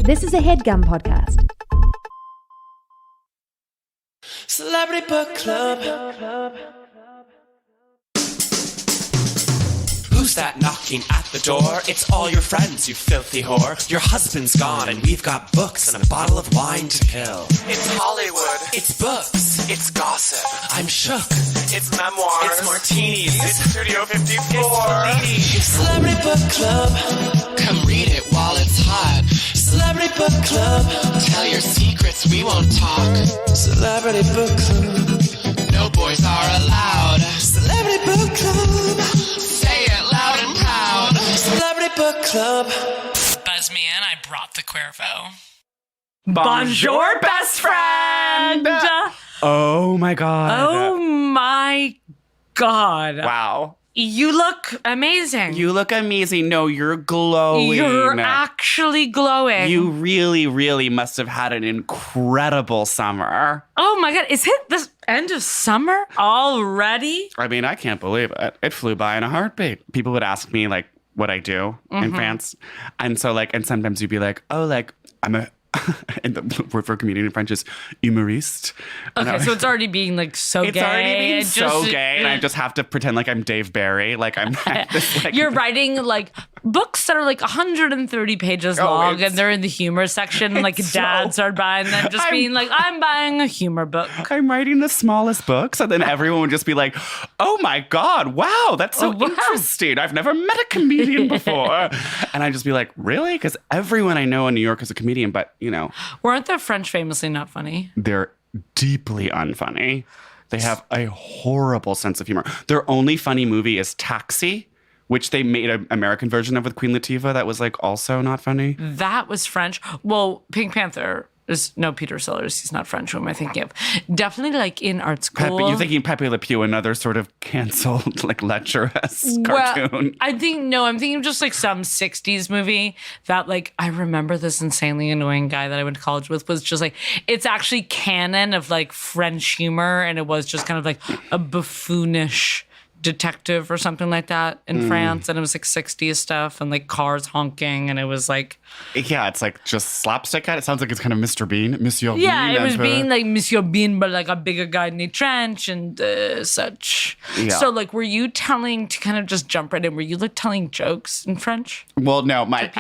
This is a HeadGum podcast. Celebrity Book Club. Who's that knocking at the door? It's all your friends, you filthy whore. Your husband's gone and we've got books and a bottle of wine to kill. It's Hollywood. It's books. It's gossip. I'm shook. It's memoirs. It's martinis. It's Studio 54. It's Fellini. It's Celebrity Book Club. Come read it while it's hot. Celebrity Book Club. Tell your secrets, we won't talk. Celebrity Book Club. No boys are allowed. Celebrity Book Club. Say it loud and proud. Celebrity Book Club. Buzz me in, I brought the Cuervo. Bonjour, best friend! Oh my God. Oh my God. Wow. You look amazing. You look amazing. No, you're glowing. You're actually glowing. You really, really must have had an incredible summer. Oh my God. Is it the end of summer already? I mean, I can't believe it. It flew by in a heartbeat. People would ask me, like, what I do in France. And so, like, and sometimes you'd be like, oh, like, I'm a... and the word for comedian in French is humoriste. Okay, so it's already being like so it's gay. It's already being so gay, and I just have to pretend like I'm Dave Barry. Like I'm this, like, you're writing like books that are like 130 pages long, and they're in the humor section. Like dads are buying them, just being like, I'm buying a humor book. I'm writing the smallest books, and then everyone would just be like, oh my God, wow, that's so interesting. I've never met a comedian before. And I'd just be like, really? Because everyone I know in New York is a comedian, but you know. Weren't the French famously not funny? They're deeply unfunny. They have a horrible sense of humor. Their only funny movie is Taxi, which they made an American version of with Queen Latifah that was like also not funny. That was French. Well, Pink Panther is no Peter Sellers. He's not French. Who am I thinking of? Definitely like in art school. You're thinking Pepe Le Pew, another sort of canceled, like lecherous cartoon. I'm thinking just like some 60s movie that like, I remember this insanely annoying guy that I went to college with was just like, it's actually canon of like French humor. And it was just kind of like a buffoonish detective or something like that in France, and it was like 60s stuff and like cars honking, and it was like, yeah, it's like just slapstick at it. Sounds like it's kind of Mr. Bean, Monsieur Bean. Yeah, it was being like Monsieur Bean, but like a bigger guy in a trench and such. Yeah. So like, were you telling, to kind of just jump right in, were you like telling jokes in French? Well, no, I'm like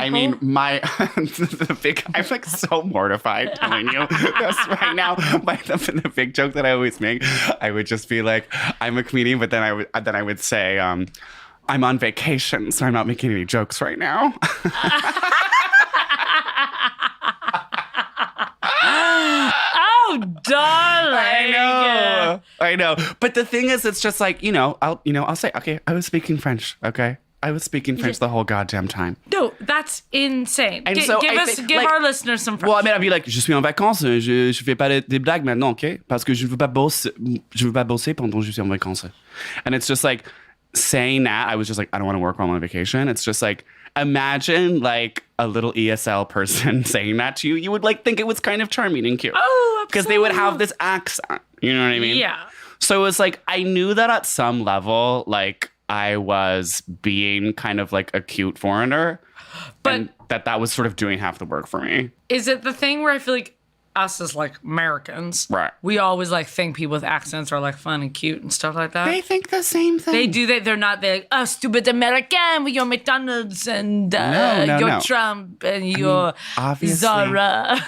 so mortified telling you this right now. The big joke that I always make, I would just be like, I'm a comedian, but then I would say, I'm on vacation, so I'm not making any jokes right now. Oh, darling. I know. But the thing is, it's just like, I'll say, okay, I was speaking French, okay? I was speaking French the whole goddamn time. No, that's insane. And so give our listeners some French. Well, I mean, I'd be like, je suis en vacances, je fais pas des blagues maintenant, okay? Parce que je veux pas bosser pendant que je suis en vacances. And it's just like, saying that, I was just like, I don't want to work while I'm on vacation. It's just like, imagine like a little ESL person saying that to you. You would like think it was kind of charming and cute. Oh, because they would have this accent. You know what I mean? Yeah. So it was like, I knew that at some level, like, I was being kind of like a cute foreigner, but that was sort of doing half the work for me. Is it the thing where I feel like us as like Americans, right? We always like think people with accents are like fun and cute and stuff like that. They think the same thing. They do. They're not. They're like, stupid American with your McDonald's and your Trump and your Zara.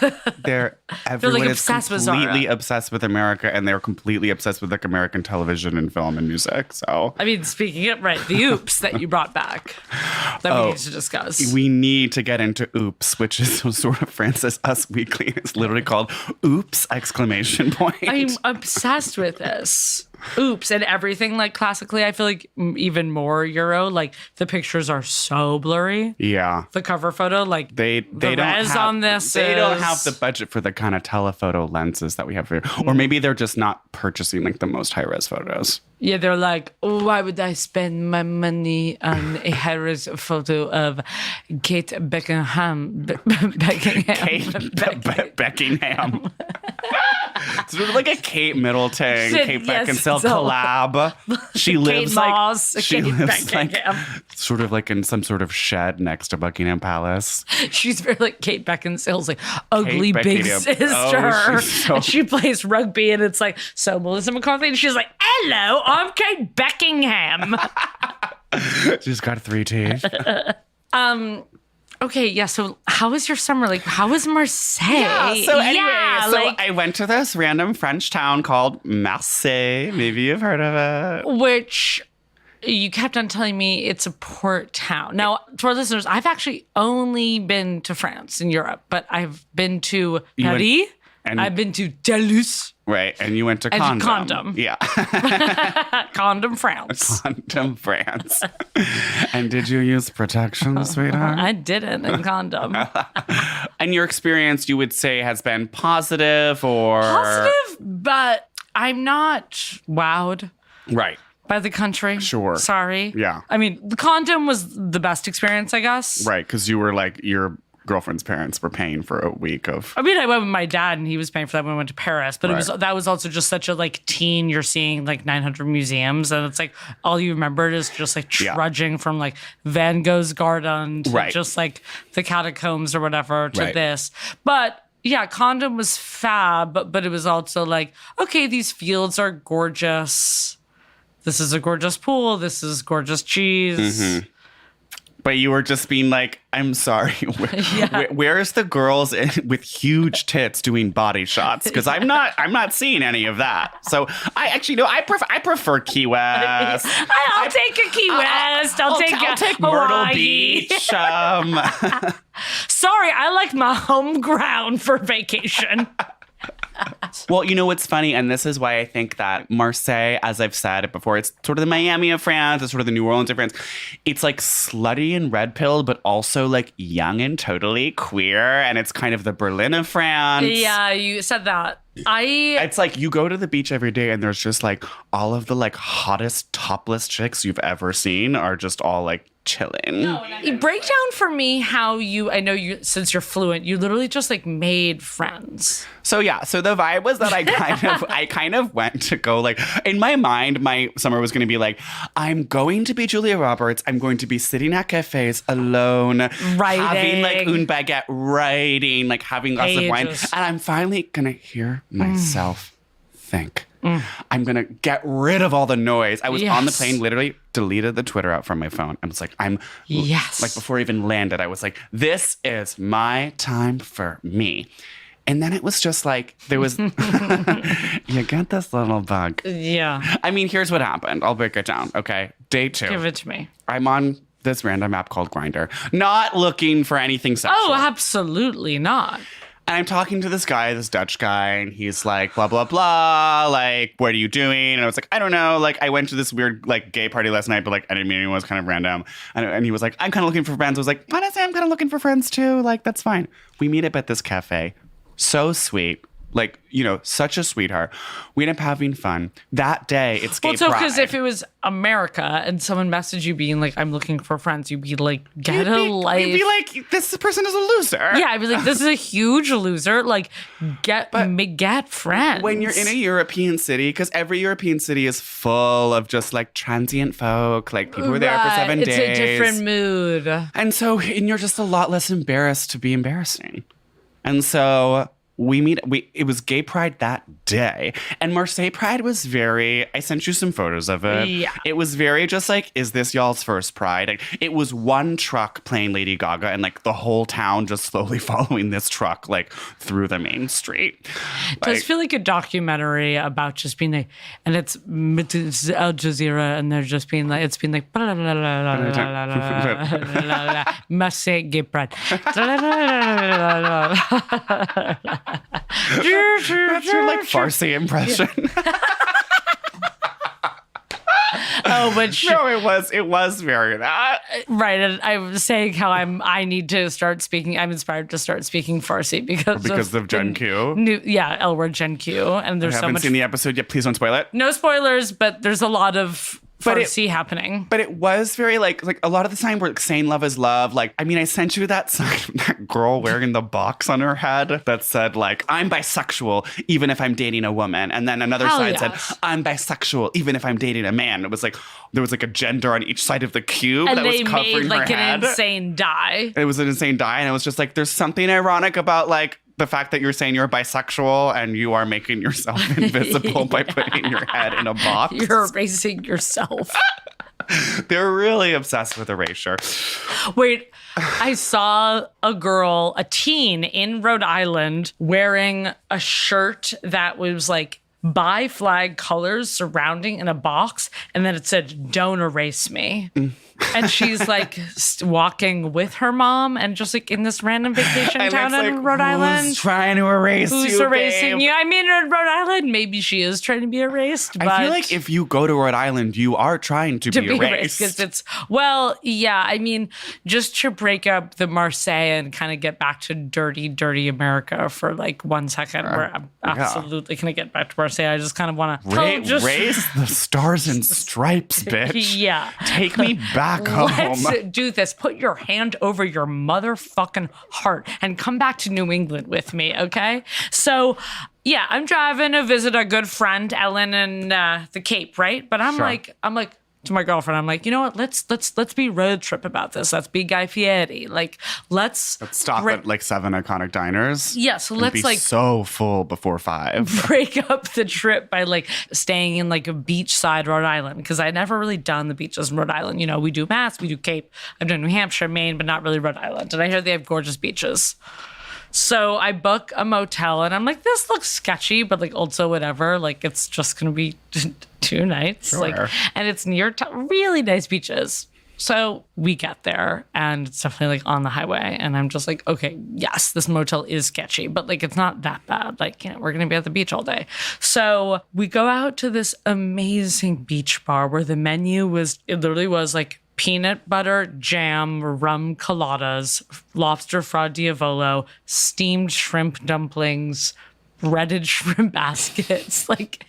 Everyone is completely obsessed with America, and they're completely obsessed with like American television and film and music. So I mean, speaking of the Oops that you brought back, that we need to discuss. We need to get into Oops, which is sort of Francis Us Weekly. It's literally called Oops! Exclamation point. I'm obsessed with this. Oops, and everything like classically, I feel like even more Euro. Like the pictures are so blurry. Yeah, the cover photo, like they don't have on this. They don't have the budget for the kind of telephoto lenses that we have here, or maybe they're just not purchasing like the most high res photos. Yeah, they're like, why would I spend my money on a high-res photo of Kate Beckingham? Beckingham. Sort of like a Kate Middleton, Shit, Kate yes, Beckinsale so- collab. She lives Moss, like she Kate lives like Beckingham. sort of like in some sort of shed next to Buckingham Palace. She's very like Kate Beckinsale's like ugly Kate big Beckingham. sister. Oh, she's so- And she plays rugby and it's like, so Melissa McCarthy. And she's like, hello, I'm Kate Beckingham. She's got 3 teeth. Okay, yeah. So how was your summer? Like, how was Marseille? Yeah, so anyway, Yeah, I went to this random French town called Marseille. Maybe you've heard of it. which you kept on telling me it's a port town. Now, to our listeners, I've actually only been to France in Europe, but I've been to You went- Paris. and- I've been to Toulouse, Right, and you went to And Condom. Condom. Yeah, Condom, France. Condom, France. And did you use protection, sweetheart? I didn't in Condom. And your experience, you would say, has been positive or Positive, but I'm not wowed Right. by the country. Sure. Sorry. Yeah. I mean, the Condom was the best experience, I guess. Right, because you were like your girlfriend's parents were paying for a week of. I mean, I went with my dad, and he was paying for that when we went to Paris. But Right. that was also just such a like teen. You're seeing like 900 museums, and it's like all you remembered is just like Yeah. trudging from like Van Gogh's garden to Right. just like the catacombs or whatever to Right. this. But yeah, Condom was fab, but it was also like, okay, these fields are gorgeous. This is a gorgeous pool. This is gorgeous cheese. But you were just being like, I'm sorry. Where's the girls with huge tits doing body shots? Because I'm not seeing any of that. So I actually no, I prefer Key West. I'll take a Key West. I'll take Myrtle Hawaii. Beach. Sorry, I like my home ground for vacation. Well, you know what's funny, and this is why I think that Marseille, as I've said before, it's sort of the Miami of France, it's sort of the New Orleans of France. It's like slutty and red pilled, but also like young and totally queer, and it's kind of the Berlin of France. Yeah, you said that. It's like you go to the beach every day and there's just like all of the like hottest topless chicks you've ever seen are just all like chilling. Break down for me how I know you, since you're fluent, you literally just like made friends. So yeah, so the vibe was that I kind of went to go like in my mind, my summer was going to be like, I'm going to be Julia Roberts. I'm going to be sitting at cafes alone, Writing. having like une baguette, writing, like having glasses of wine, Ages. and I'm finally gonna hear myself think. I'm gonna get rid of all the noise. I was on the Yes. plane, literally deleted the Twitter app from my phone. I was like, Yes. like before I even landed, I was like, this is my time for me. And then it was just like, there was, you get this little bug. Yeah. I mean, here's what happened. I'll break it down. Okay. Day 2. Give it to me. I'm on this random app called Grindr, not looking for anything sexual. Oh, absolutely not. And I'm talking to this guy, this Dutch guy, and he's like, blah, blah, blah. Like, what are you doing? And I was like, I don't know. Like, I went to this weird, like, gay party last night, but, like, I didn't mean anyone. It was kind of random. And he was like, I'm kind of looking for friends. I was like, honestly, I'm kind of looking for friends, too. Like, that's fine. We meet up at this cafe. So sweet. Like, you know, such a sweetheart. We end up having fun. That day, it's gay Well, so pride. because if it was America and someone messaged you being like, I'm looking for friends, you'd be like, get a life. You'd be like, this person is a loser. Yeah, I'd be like, this is a huge loser. Like, get friends. When you're in a European city, because every European city is full of just like transient folk, like people who are there for 7 it's days. a different mood. And you're just a lot less embarrassed to be embarrassing. And so it was gay pride that day. And Marseille Pride was I sent you some photos of it. Yeah. It was very just like, is this y'all's first pride? Like, it was one truck playing Lady Gaga and like the whole town just slowly following this truck like through the main street. It does feel like a documentary about just being like, and it's Al Jazeera, and they're just being like, it's been like, Marseille Gay Pride. That's your like Farsi impression. Oh, but No, it was very that. right. And I was saying how I need to start speaking. I'm inspired to start speaking Farsi because of Gen Q. L word Gen Q. And there's I so haven't much. seen the episode yet. Please don't spoil it. No spoilers, but there's a lot of But it- Farsi happening. But it was very like a lot of the time we're like, saying love is love. Like, I mean, I sent you that sign, that girl wearing the box on her head that said like, I'm bisexual even if I'm dating a woman. And then another Hell side yes. said, I'm bisexual even if I'm dating a man. It was like, there was like a gender on each side of the cube And that was they covering made like her an head. insane dye. It was an insane die. And it was just like, there's something ironic about like, the fact that you're saying you're bisexual and you are making yourself invisible by putting your head in a box. You're erasing yourself. They're really obsessed with erasure. Wait, I saw a teen in Rhode Island wearing a shirt that was like bi flag colors surrounding in a box, and then it said, "Don't erase me." And she's like walking with her mom and just like in this random vacation And town it's in like, Rhode Island. Who's trying to erase Who's you, erasing babe? you? I mean, in Rhode Island, maybe she is trying to be erased. But I feel like if you go to Rhode Island, you are trying to be erased. because it's yeah. I mean, just to break up the Marseille and kind of get back to dirty America for like 1 second. We're absolutely gonna get back to Marseille. I just kind of want to Raise the stars and stripes, bitch. Yeah. Take me back Let's home. do this. Put your hand over your motherfucking heart and come back to New England with me, okay? So, yeah, I'm driving to visit a good friend, Ellen, in the Cape, right? But I'm Sure. like to my girlfriend, I'm like, you know what? Let's be road trip about this. Let's be Guy Fieri. Like, let's Stop at like 7 iconic diners. Yeah, so and let's be like so full before 5. break up the trip by like staying in like a beachside Rhode Island because I'd never really done the beaches in Rhode Island. You know, we do Mass, we do Cape. I've done New Hampshire, Maine, but not really Rhode Island. And I hear they have gorgeous beaches. So I book a motel and I'm like, this looks sketchy, but like also whatever. Like it's just gonna be 2 nights. Sure. Like, and it's near really nice beaches. So we get there and it's definitely like on the highway. And I'm just like, okay, yes, this motel is sketchy, but like it's not that bad. Like, you know, we're going to be at the beach all day. So we go out to this amazing beach bar where the menu it literally was like peanut butter, jam, rum coladas, lobster fra diavolo, steamed shrimp dumplings, breaded shrimp baskets. Like,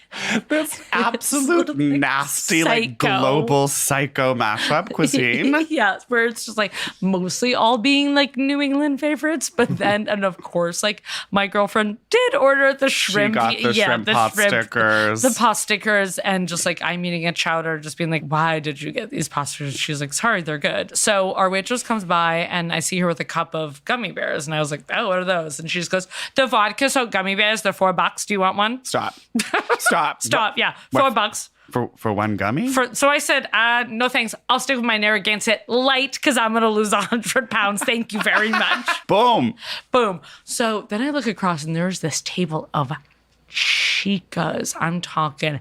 That's absolute like nasty, like psycho. global psycho mashup cuisine. Yes, where it's just like mostly all being like New England favorites, but then and of course like my girlfriend did order the shrimp. She got the shrimp pot stickers. the pot stickers, and just like I'm eating a chowder, just being like, why did you get these pot stickers? She's like, sorry, they're good. So our waitress comes by and I see her with a cup of gummy bears, and I was like, oh, what are those? And she just goes, the vodka soaked gummy bears. They're $4. Do you want one? Stop. Stop. Yeah, What? $4. For one gummy? So I said, no thanks. I'll stick with my Narragansett light because I'm going to lose 100 pounds. Thank you very much. Boom. Boom. So then I look across and there's this table of chicas. I'm talking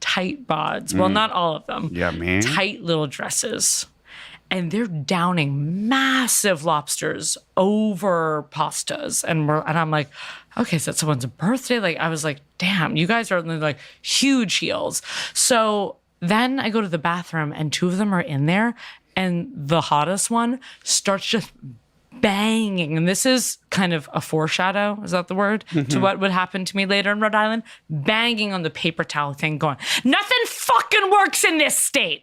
tight bods. Well, not all of them. Yeah, man. Tight little dresses. And they're downing massive lobsters over pastas. And I'm like, okay, so that's someone's birthday. Like, I was like, damn, you guys are like huge heels. So then I go to the bathroom and 2 of them are in there. And the hottest one starts just banging. And this is kind of a foreshadow, is that the word? To what would happen to me later in Rhode Island. Banging on the paper towel thing going, nothing fucking works in this state.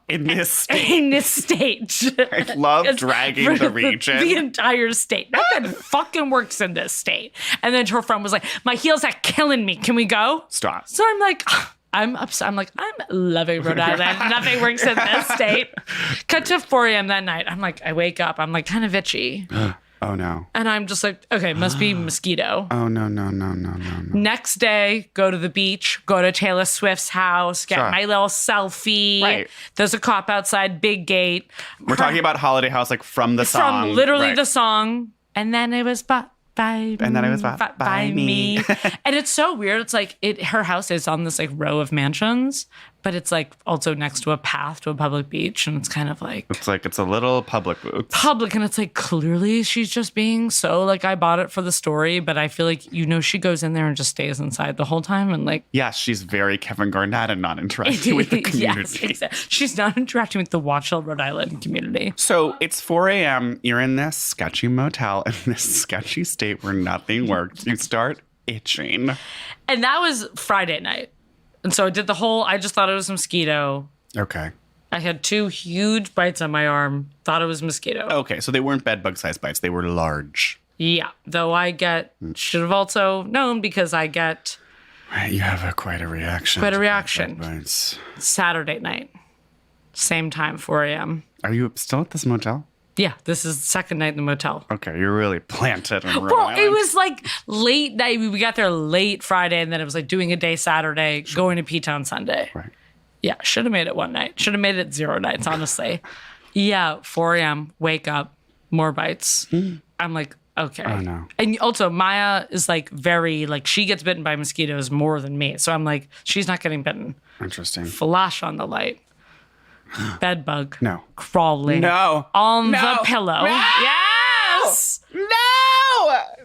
In this state. In this state. I love It's dragging for the region. The entire state. Nothing fucking works in this state. And then her friend was like, my heels are killing me. Can we go? Stop. So I'm like, I'm upset. I'm like, I'm loving Rhode Island. Nothing works in this state. Cut to 4 a.m. that night. I'm like, I wake up. I'm like kind of itchy. Oh, no. And I'm just like, okay, must be mosquito. Oh, no. Next day, go to the beach, go to Taylor Swift's house, get Sure. my little selfie. Right. There's a cop outside, big gate. We're talking about Holiday House, like from the song. From literally Right. the song. And then it was by me. And it's so weird. It's like her house is on this like row of mansions, but it's like also next to a path to a public beach, and it's kind of like It's a little public boots. public, and it's like clearly she's just being so like, I bought it for the story, but I feel like she goes in there and just stays inside the whole time, and like Yeah, she's very Kevin Garnett and not interacting with the community. yes, exactly. She's not interacting with the Watch Hill, Rhode Island community. So it's 4 a.m. You're in this sketchy motel in this sketchy state where nothing works. You start itching. And that was Friday night. And so I did I just thought it was mosquito. Okay. I had 2 huge bites on my arm, thought it was mosquito. Okay, so they weren't bed bug sized bites. They were large. Yeah, though should have also known because I get Right, you have quite a reaction. Quite a to reaction. bed bites. Saturday night, same time, 4 a.m. Are you still at this motel? Yeah, this is the second night in the motel. Okay, you're really planted in Rhode Well, Island. it was like late night. We got there late Friday, and then it was like doing a day Saturday, going to P-Town Sunday. Right. Yeah, should have made it one night. Should have made it 0 nights, honestly. Yeah, 4 a.m., wake up, more bites. I'm like, okay. Oh, no. And also, Maya is like very, like, she gets bitten by mosquitoes more than me. So I'm like, she's not getting bitten. Interesting. Flash on the light. Bed bug. No. Crawling. No. On No. the pillow. No. Yes. No!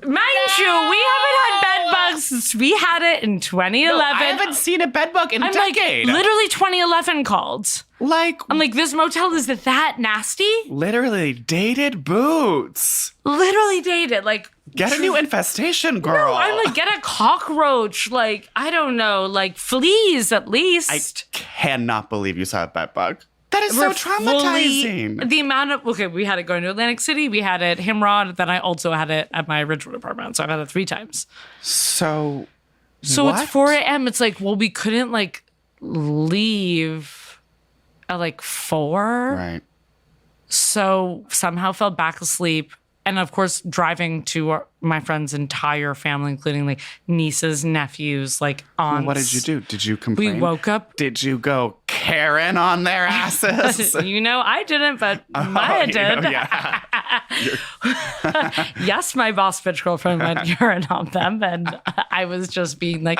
Mind you, we haven't had bed bugs since we had it in 2011. I haven't seen a bed bug in a I'm like, decade. literally 2011 called. Like, I'm like, this motel is that nasty? literally dated boots. Literally dated. Like, Get a new infestation, girl. I'm like, get a cockroach. Like, I don't know, like fleas at least. I cannot believe you saw a bed bug. That is so We're traumatizing. fully- the amount of, okay, we had it going to Atlantic City. We had it Himrod. Then I also had it at my Ridgewood apartment. So I've had it 3 times. So So it's what? 4 a.m. It's like, well, we couldn't like leave at like 4. Right. So somehow fell back asleep. And of course, driving to my friend's entire family, including like nieces, nephews, like aunts. What did you do? Did you complain? We woke up. Did you go Karen on their asses? You know, I didn't, but Maya You did. know, yeah. Yes, my boss bitch girlfriend went urine on them, and I was just being like,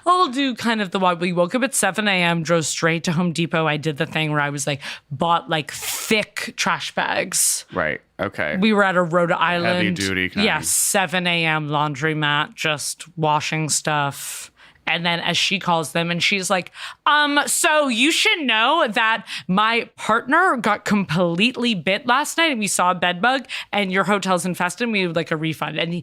I'll do kind of the walk. We woke up at 7 a.m., drove straight to Home Depot. I did the thing where I was like, bought like thick trash bags. Right. Okay. We were at a Rhode Island. Heavy duty kind. Yeah, 7 a.m. laundromat, just washing stuff. And then as she calls them and she's like, so you should know that my partner got completely bit last night and we saw a bed bug and your hotel's infested and we would like a refund. And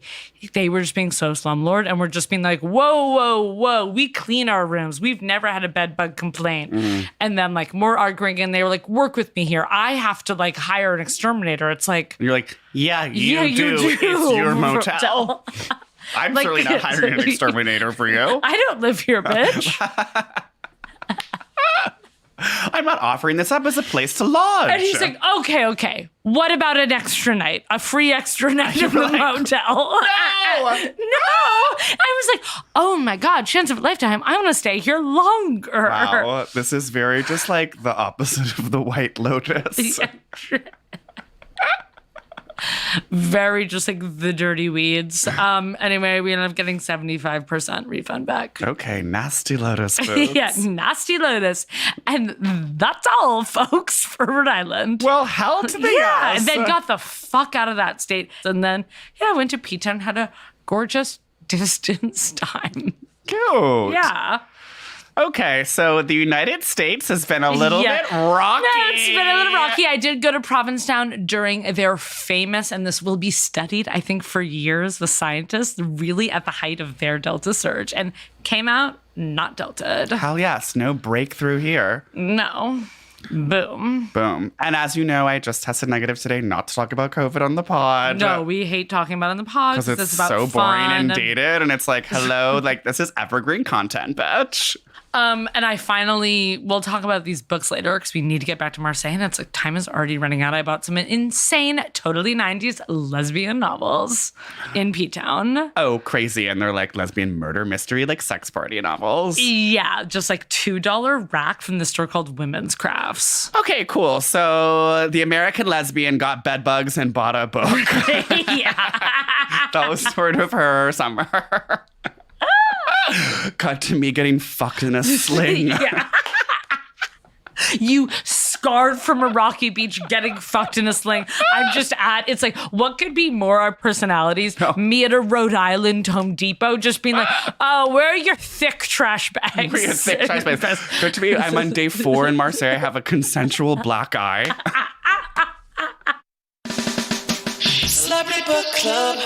they were just being so slumlord and we're just being like, whoa. We clean our rooms. We've never had a bed bug complaint. And then like more arguing and they were like, work with me here. I have to like hire an exterminator. It's like, You're like, yeah, yeah, you do. It's your motel. I'm Like, certainly not hiring an exterminator for you. I don't live here, bitch. I'm not offering this up as a place to lodge. And he's like, okay. What about an extra night? A free extra night in the like, motel? No! I was like, oh my God, chance of a lifetime. I want to stay here longer. Wow, this is very just like the opposite of the White Lotus. Very just like the dirty weeds. Anyway, we ended up getting 75% refund back. Okay, nasty Lotus boots. Yeah, nasty Lotus. And that's all, folks, for Rhode Island. Well, hell to the Yeah, yes. and then got the fuck out of that state. And then, I went to P-Town, had a gorgeous distance time. Cute. Yeah. Okay, so the United States has been a little Yeah. bit rocky. No, it's been a little rocky. I did go to Provincetown during their famous, and this will be studied, I think, for years with scientists, really at the height of their Delta surge, and came out not Delta'd. Hell yes, no breakthrough here. No. Boom. Boom. And as you know, I just tested negative today not to talk about COVID on the pod. No, we hate talking about it on the pod Because it's about so boring and fun. dated. And it's like, hello, like this is evergreen content, bitch. And I finally, we'll talk about these books later because we need to get back to Marseille. And it's like time is already running out. I bought some insane, totally 90s lesbian novels in P-Town. Oh, crazy. And they're like lesbian murder mystery, like sex party novels. Yeah, just like $2 rack from the store called Women's Crafts. Okay, cool. So the American lesbian got bed bugs and bought a book. Yeah. That was sort of her summer. Cut to me getting fucked in a sling. Yeah. You scarred from a rocky beach getting fucked in a sling. I'm just it's like, what could be more our personalities? Me at a Rhode Island Home Depot just being like, oh, where are your thick trash bags? Where are your thick trash bags? Good to me. I'm on day 4 in Marseille. I have a consensual black eye. Celebrity Book Club.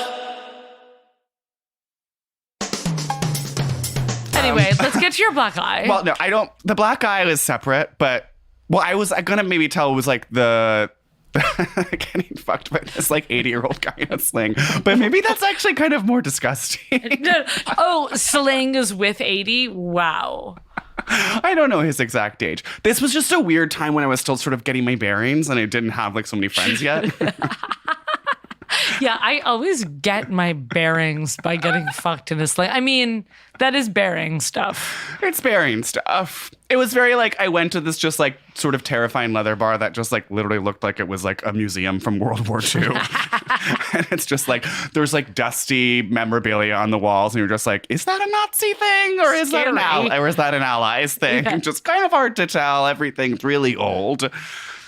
Anyway, let's get to your black eye. Well, no, I don't. The black eye was separate, but I was gonna maybe tell it was like the getting fucked by this like 80-year-old guy in a sling, but maybe that's actually kind of more disgusting. Oh, sling is with 80? Wow. I don't know his exact age. This was just a weird time when I was still sort of getting my bearings and I didn't have like so many friends yet. Yeah, I always get my bearings by getting fucked in a sling. I mean, that is bearing stuff. It's bearing stuff. It was very like, I went to this just like sort of terrifying leather bar that just like literally looked like it was like a museum from World War II. And it's just like, there's like dusty memorabilia on the walls and you're just like, is that a Nazi thing? Or is that an Allies thing? Yeah. Just kind of hard to tell. Everything's really old.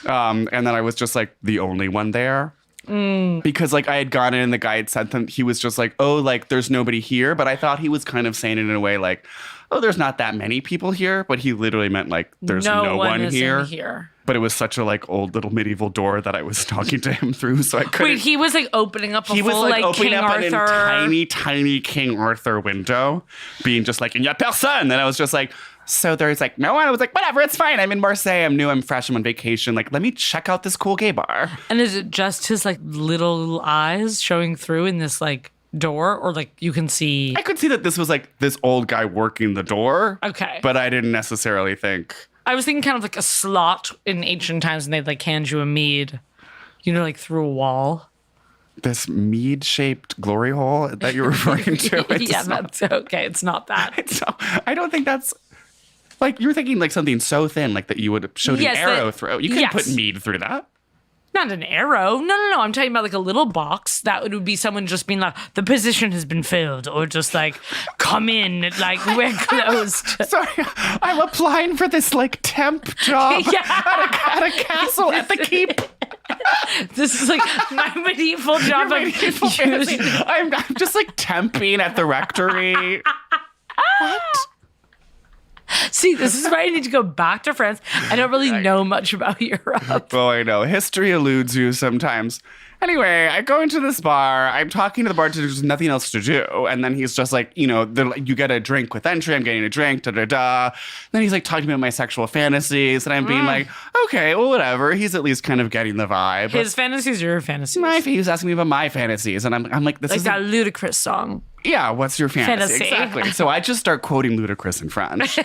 And then I was just like the only one there. Because like I had gone in and the guy had said that he was just like, oh, like there's nobody here. But I thought he was kind of saying it in a way like, oh, there's not that many people here. But he literally meant like there's no one is here. in here. But it was such a like old little medieval door that I was talking to him through. So I couldn't. Wait, he was like opening up a He was full like opening King up Arthur. a tiny King Arthur window, being just like, in your person. And I was just like, so there's like no one. I was like, whatever, it's fine. I'm in Marseille. I'm new. I'm fresh. I'm on vacation. Like, let me check out this cool gay bar. And is it just his like little eyes showing through in this like door, or like you can see? I could see that this was like this old guy working the door. Okay. But I didn't necessarily think. I was thinking kind of like a slot in ancient times, and they'd like hand you a mead, you know, like through a wall. This mead-shaped glory hole that you're referring to. Yeah, that's okay. It's not that. So, I don't think that's like you're thinking like something so thin like that you would have showed Yes, an arrow that- through. You couldn't yes. put mead through that. Not an arrow. No. I'm talking about like a little box that would be someone just being like, the position has been filled, or just like, come in, like we're closed. Sorry, I'm applying for this like temp job Yeah. at a castle at the keep. This is like my medieval job. Your I'm medieval fantasy. I'm just like temping at the rectory. What? See, this is why I need to go back to France. I don't really know much about Europe. Oh, I know. History eludes you sometimes. Anyway, I go into this bar. I'm talking to the bartender. There's nothing else to do. And then he's just like, you know, you get a drink with entry. I'm getting a drink, da-da-da. Then he's like talking about my sexual fantasies. And I'm being like, okay, well, whatever. He's at least kind of getting the vibe. His fantasies are your fantasies. He was asking me about my fantasies. And I'm like, this Like is that Ludacris song. yeah, what's your fantasy? Fantasy. Exactly. So I just start quoting Ludacris in French.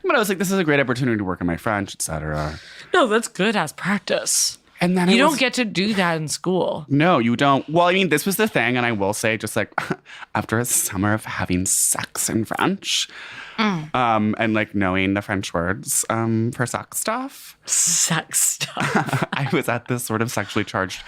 But I was like, this is a great opportunity to work on my French, etc. No, that's good as practice. And then You I don't was- get to do that in school. No, you don't. Well, I mean, this was the thing, and I will say, just like after a summer of having sex in French, and like knowing the French words for sex stuff, Sex stuff. I was at this sort of sexually charged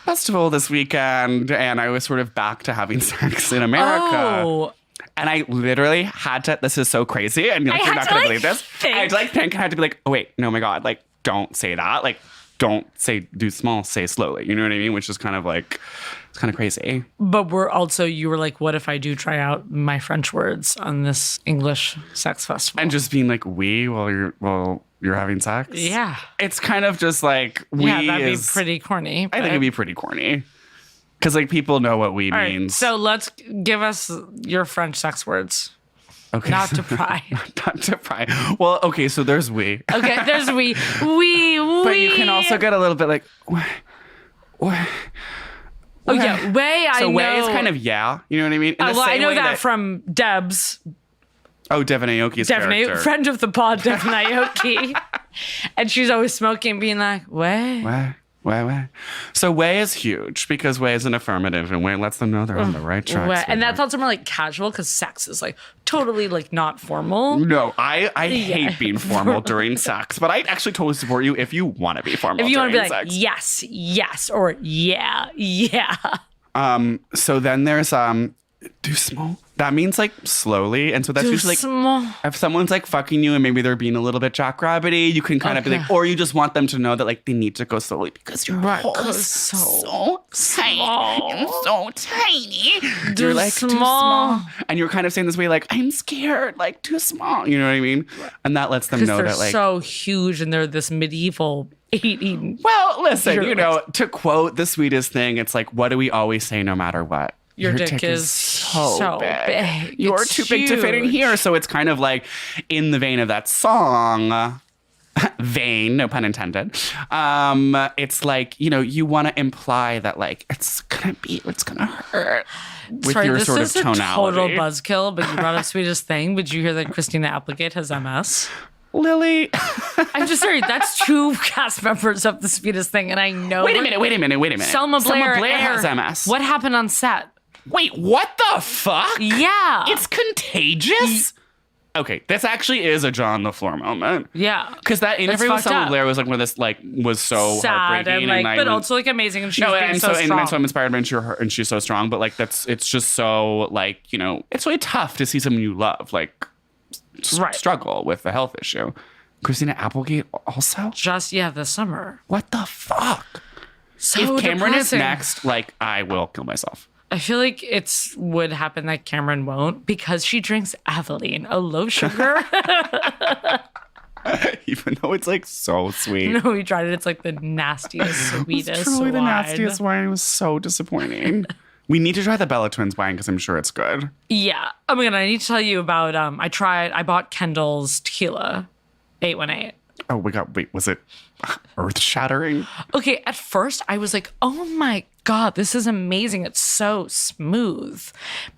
festival this weekend, and I was sort of back to having sex in America. Oh, And I literally had to, this is so crazy, and like, I you're had not to, going to like, believe this. I had to like think, I had to be like, oh wait, no, my God, like, don't say that. Like, don't say, do small, say slowly. You know what I mean? Which is kind of like, it's kind of crazy. but you were like, what if I do try out my French words on this English sex festival? And just being like, we, while you're having sex. Yeah. It's kind of just like, we Yeah, that'd is, be pretty corny. I think but- it'd be pretty corny. Because like people know what we All right, means. so let's give us your French sex words. okay. Not to pry. Not to pry. Well, okay, so there's we. Okay, there's we. But you can also get a little bit like, what? Oh yeah, way I So know. way is kind of yeah, you know what I mean? In the Well, I same know way that from Debs, Devon Aoki's character. friend of the pod, Devon Aoki, and she's always smoking, being like, "Way." Way. So way is huge because way is an affirmative and way lets them know they're on the right track. Way. And that's also more like casual because sex is like totally like not formal. No, I hate being formal during sex, but I actually totally support you if you want to be formal. If you want to be during like sex. yes, or yeah. So then there's doucement. That means like slowly. And so that's usually like small. if someone's like fucking you and maybe they're being a little bit jackrabbity, you can kind of be like, or you just want them to know that like they need to go slowly because your hole is so tiny and so tiny. You're like too small. And you're kind of saying this way like, I'm scared, like too small. You know what I mean? And that lets them know They're that like so huge and they're this medieval eating. well, listen, You're you know, to quote the sweetest thing, it's like, what do we always say no matter what? Your dick is so big. You're It's too big to fit in huge. here. So it's kind of like in the vein of that song. Vain, no pun intended. It's like, you know, you want to imply that like it's gonna hurt with Sorry, your this sort of is a tonality. total buzzkill, but you brought up sweetest thing. But you hear that Christina Applegate has MS? Lily. I'm just sorry. That's two cast members of the sweetest thing, and I know. Wait a minute. Selma Blair has MS. What happened on set? Wait, what the fuck? Yeah, It's contagious? Okay, this actually is a Jaw on the floor moment. yeah. Because that interview with fucked Selma up. Blair was like one of this like was so Sad heartbreaking and like, I but was- also like amazing, and she's no, being and so strong. and so I'm inspired by her, and she's so strong. But like it's just so like you know it's really tough to see someone you love like Right. struggle with a health issue. Christina Applegate also. Just this summer. What the fuck? So If Cameron depressing. is next, like I will kill myself. I feel like would happen that Cameron won't because she drinks Aveline, a low sugar. Even though it's like so sweet. No, we tried it. It's like the nastiest, sweetest It's truly the wine. nastiest wine. It was so disappointing. We need to try the Bella Twins wine because I'm sure it's good. Yeah. Oh my god, I need to tell you about I bought Kendall's tequila, 818. Oh, was it earth shattering? Okay, at first I was like, oh my god, this is amazing. It's so smooth.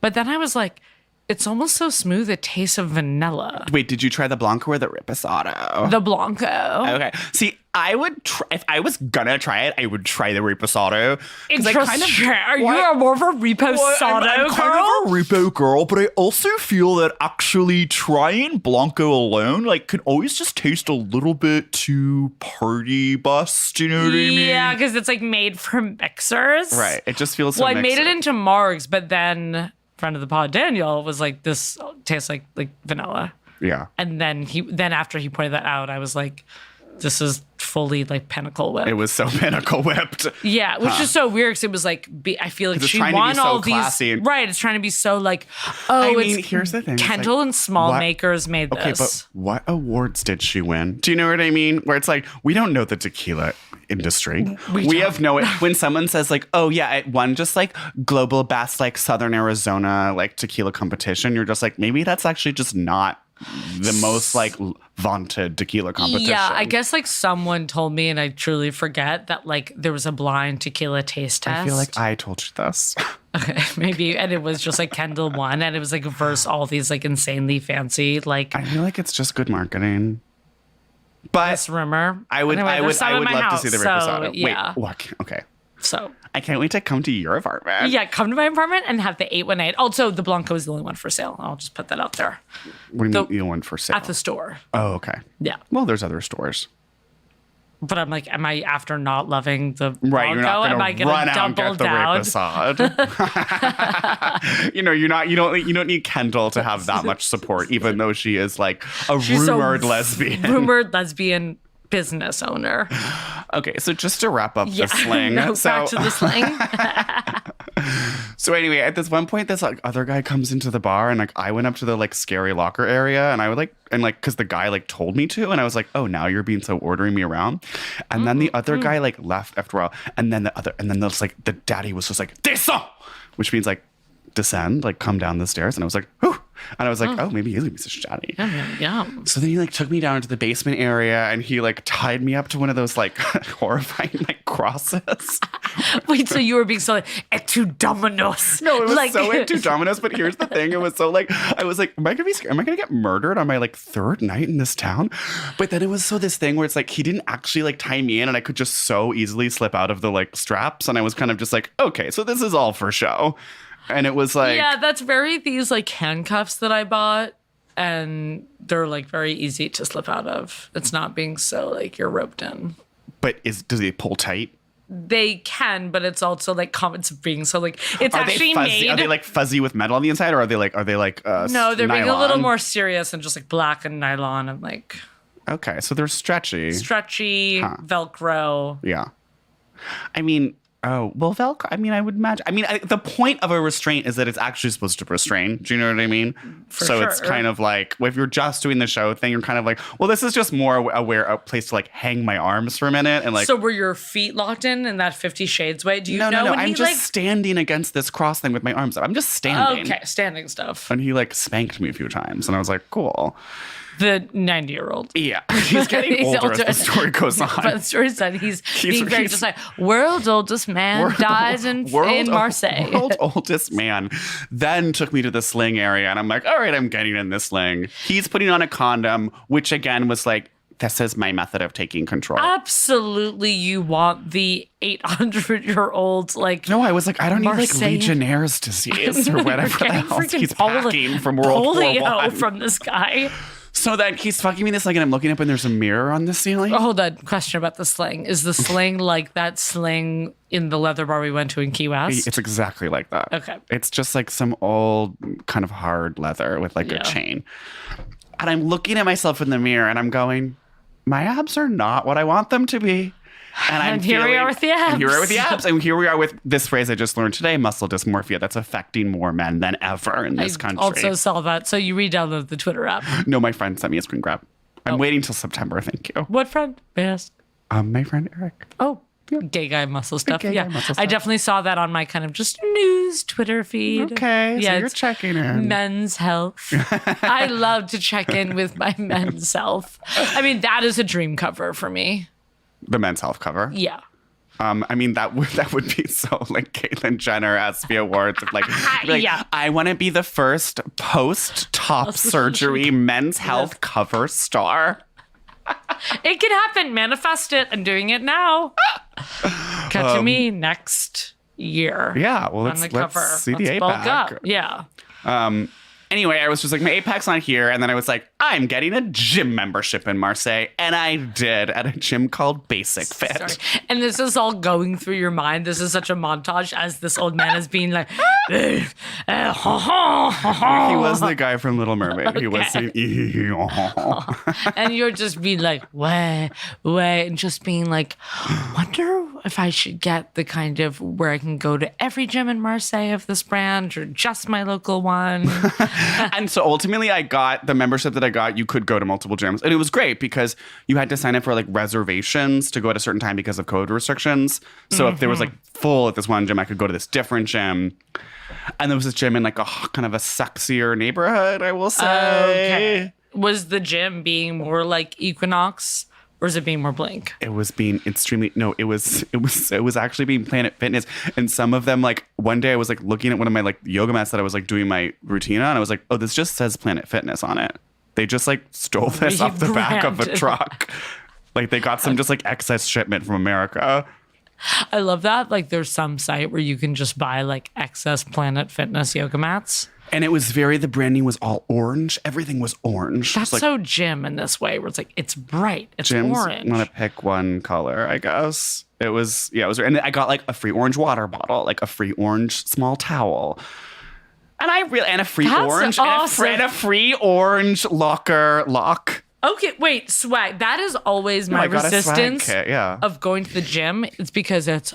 But then I was like, it's almost so smooth it tastes of vanilla. Wait, did you try the Blanco or the Reposado? The Blanco. Okay. See, I would try, if I was gonna try it, I would try the Reposado. 'Cause I Interesting. Are you more of a reposado I'm girl? kind of a repo girl, but I also feel that actually trying Blanco alone, like, can always just taste a little bit too party bust. You know what I mean? Yeah, because it's like made for mixers. Right. It just feels so Well, I made it mixy. into Margs, but then friend of the pod Daniel was like, "This tastes like vanilla." Yeah. And then after he pointed that out, I was like, "This is fully like Pinnacle Whip." It was so pinnacle whipped. Yeah, which is so weird because it was like, I feel like 'Cause it's she trying to be won so all classy. these. Right, it's trying to be so like, oh, I mean, it's here's the thing, it's Kendall like, and Small what- Makers made Okay, this. but what awards did she win? Do you know what I mean? Where it's like, we don't know the tequila industry. We have no when someone says like, oh yeah, it won just like global best like Southern Arizona like tequila competition, you're just like, maybe that's actually just not the most like vaunted tequila competition. Yeah, I guess like someone told me, and I truly forget that like there was a blind tequila taste test. I feel like I told you this. Okay, maybe, and it was just like Kendall won, and it was like versus all these like insanely fancy like I feel like it's just good marketing. But this rumor. I would Anyway, I there's would some I in would my love house, to see the so, Reposado. yeah. Wait, what? Okay. So I can't wait to come to your apartment. yeah, come to my apartment and have the 818. Also, the Blanco is the only one for sale. I'll just put that out there What do you The- mean you want for sale? at the store. Oh, okay. Yeah, Well, there's other stores. but I'm like, am I after not loving the Right, Blanco? you're not am I gonna run gonna out and double get the down? Reposade. You don't need Kendall to have that much support, even though she is like a She's a rumored lesbian. Rumored lesbian business owner. Okay, so just to wrap up Yeah, the slang. no, so, back to the slang. so anyway, at this one point, this like other guy comes into the bar, and like I went up to the like scary locker area, and I would because the guy like told me to, and I was like, oh, now you're being so ordering me around, and then the other guy like left after a while, and then the daddy was just like descend, which means like descend, like come down the stairs, and I was like, whew. And I was like, oh, maybe he's gonna be such a daddy. Yeah. So then he like took me down into the basement area, and he like tied me up to one of those like horrifying like crosses. Wait, so you were being so like, et tu dominos? No, it was like, so into Domino's. But here's the thing: it was so like I was like, am I gonna be scared? Am I gonna get murdered on my like third night in this town? But then it was so this thing where it's like he didn't actually like tie me in, and I could just so easily slip out of the like straps, and I was kind of just like, okay, so this is all for show. And it was like, yeah, that's very these like handcuffs that I bought, and they're like very easy to slip out of. It's not being so like you're roped in. but does he pull tight? they can, but it's also like comments of being so like it's Are they actually fuzzy? made. Are they like fuzzy with metal on the inside, or are they like no, they're being a little nylon? more serious and just like black and nylon and like Okay, so they're stretchy. stretchy Velcro. Yeah. I mean, oh, well, Velcro, I mean, I would imagine. I mean, the point of a restraint is that it's actually supposed to restrain. Do you know what I mean? So it's sure. kind of like, if you're just doing the show thing, you're kind of like, well, this is just more a place to like hang my arms for a minute. And like, So were your feet locked in that 50 Shades way? Do you no, know when I'm he just like standing against this cross thing with my arms up. I'm just standing. okay, standing stuff. And he like spanked me a few times. And I was like, cool. The 90-year-old. Yeah. He's getting He's older as older. the story goes on. But the story said he's being very he's- just like world's oldest man dies in Marseille. World oldest man. Then took me to the sling area, and I'm like, all right, I'm getting in this sling. He's putting on a condom, which again was like, this is my method of taking control. Absolutely, you want the 800-year-old like No, I was like, I don't need like Marseille. Legionnaire's disease or whatever the Getting hell freaking he's packing from World War polio I. from this guy. So then he's fucking me this like, and I'm looking up, and there's a mirror on the ceiling. Oh, hold on. Question about the sling. Is the sling like that sling in the leather bar we went to in Key West? It's exactly like that. Okay. It's just like some old kind of hard leather with like Yeah. a chain. And I'm looking at myself in the mirror and I'm going, my abs are not what I want them to be. And here we are with the And here we are abs. with the abs. And here we are with this phrase I just learned today, muscle dysmorphia, that's affecting more men than ever in this I country. also saw that. So you re-downloaded the Twitter app. No, my friend sent me a screen grab. I'm waiting till September, thank you. What friend? May I ask? My friend Eric. Oh, gay guy muscle stuff. Gay guy Yeah, muscle I stuff. definitely saw that on my kind of just news Twitter feed. Okay, so you're it's checking in. Men's health. I love to check in with my men's health. I mean, that is a dream cover for me. The Men's Health cover. Yeah. I mean that would be so like Caitlyn Jenner ESPY Awards of like, Yeah. I want to be the first post top surgery men's health cover star. It can happen. Manifest it. I'm doing it now. Cut to me next year. Yeah, well On let's the cover. see the Let's bulk APAC. up. Yeah. Anyway, I was just like, my APAC's not here, and then I was like, I'm getting a gym membership in Marseille, and I did at a gym called Basic Fit. Sorry. And this is all going through your mind. This is such a montage as this old man is being like, He was the guy from Little Mermaid. He was saying, and you're just being like, way, and just being like, wonder if I should get the kind of where I can go to every gym in Marseille of this brand or just my local one. And so ultimately I got the membership that I got. You could go to multiple gyms, and it was great because you had to sign up for like reservations to go at a certain time because of code restrictions. So if there was like full at this one gym, I could go to this different gym. And there was this gym in like a kind of a sexier neighborhood, I will say. Okay. Was the gym being more like Equinox or is it being more Blink? It was being extremely it was actually being Planet Fitness. And some of them, like one day I was like looking at one of my like yoga mats that I was like doing my routine on. I was like, oh, this just says Planet Fitness on it. They just like stole this off the back of a Rebranded. truck. Like they got some just like excess shipment from America. I love that. Like there's some site where you can just buy like excess Planet Fitness yoga mats. And it was the branding was all orange. Everything was orange. That's It's like so gym in this way where it's like, it's bright. It's gyms orange. want to pick one color, I guess. It was, and I got like a free orange water bottle, like a free orange small towel. And a free That's orange, awesome. and a free orange lock. Okay, wait, swag. That is always my I got a swag resistance kit, yeah. of going to the gym. It's because it's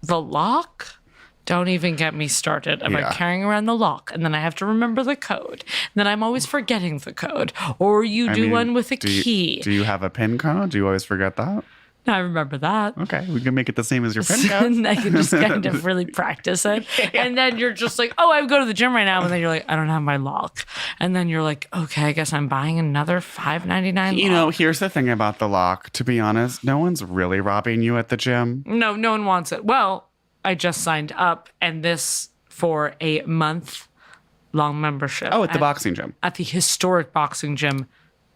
the lock. Don't even get me started about Yeah. carrying around the lock. And then I have to remember the code. And then I'm always forgetting the code. Or you do one with a key. Do you have a PIN code? Do you always forget that? I remember that. Okay, we can make it the same as your PIN code. And I can just kind of really practice it. And then you're just like, oh, I go to the gym right now. And then you're like, I don't have my lock. And then you're like, okay, I guess I'm buying another $5.99 You know, here's the thing about the lock. To be honest, no one's really robbing you at the gym. No one wants it. Well, I just signed up and this for a month-long membership. Oh, at the boxing gym. At the historic boxing gym,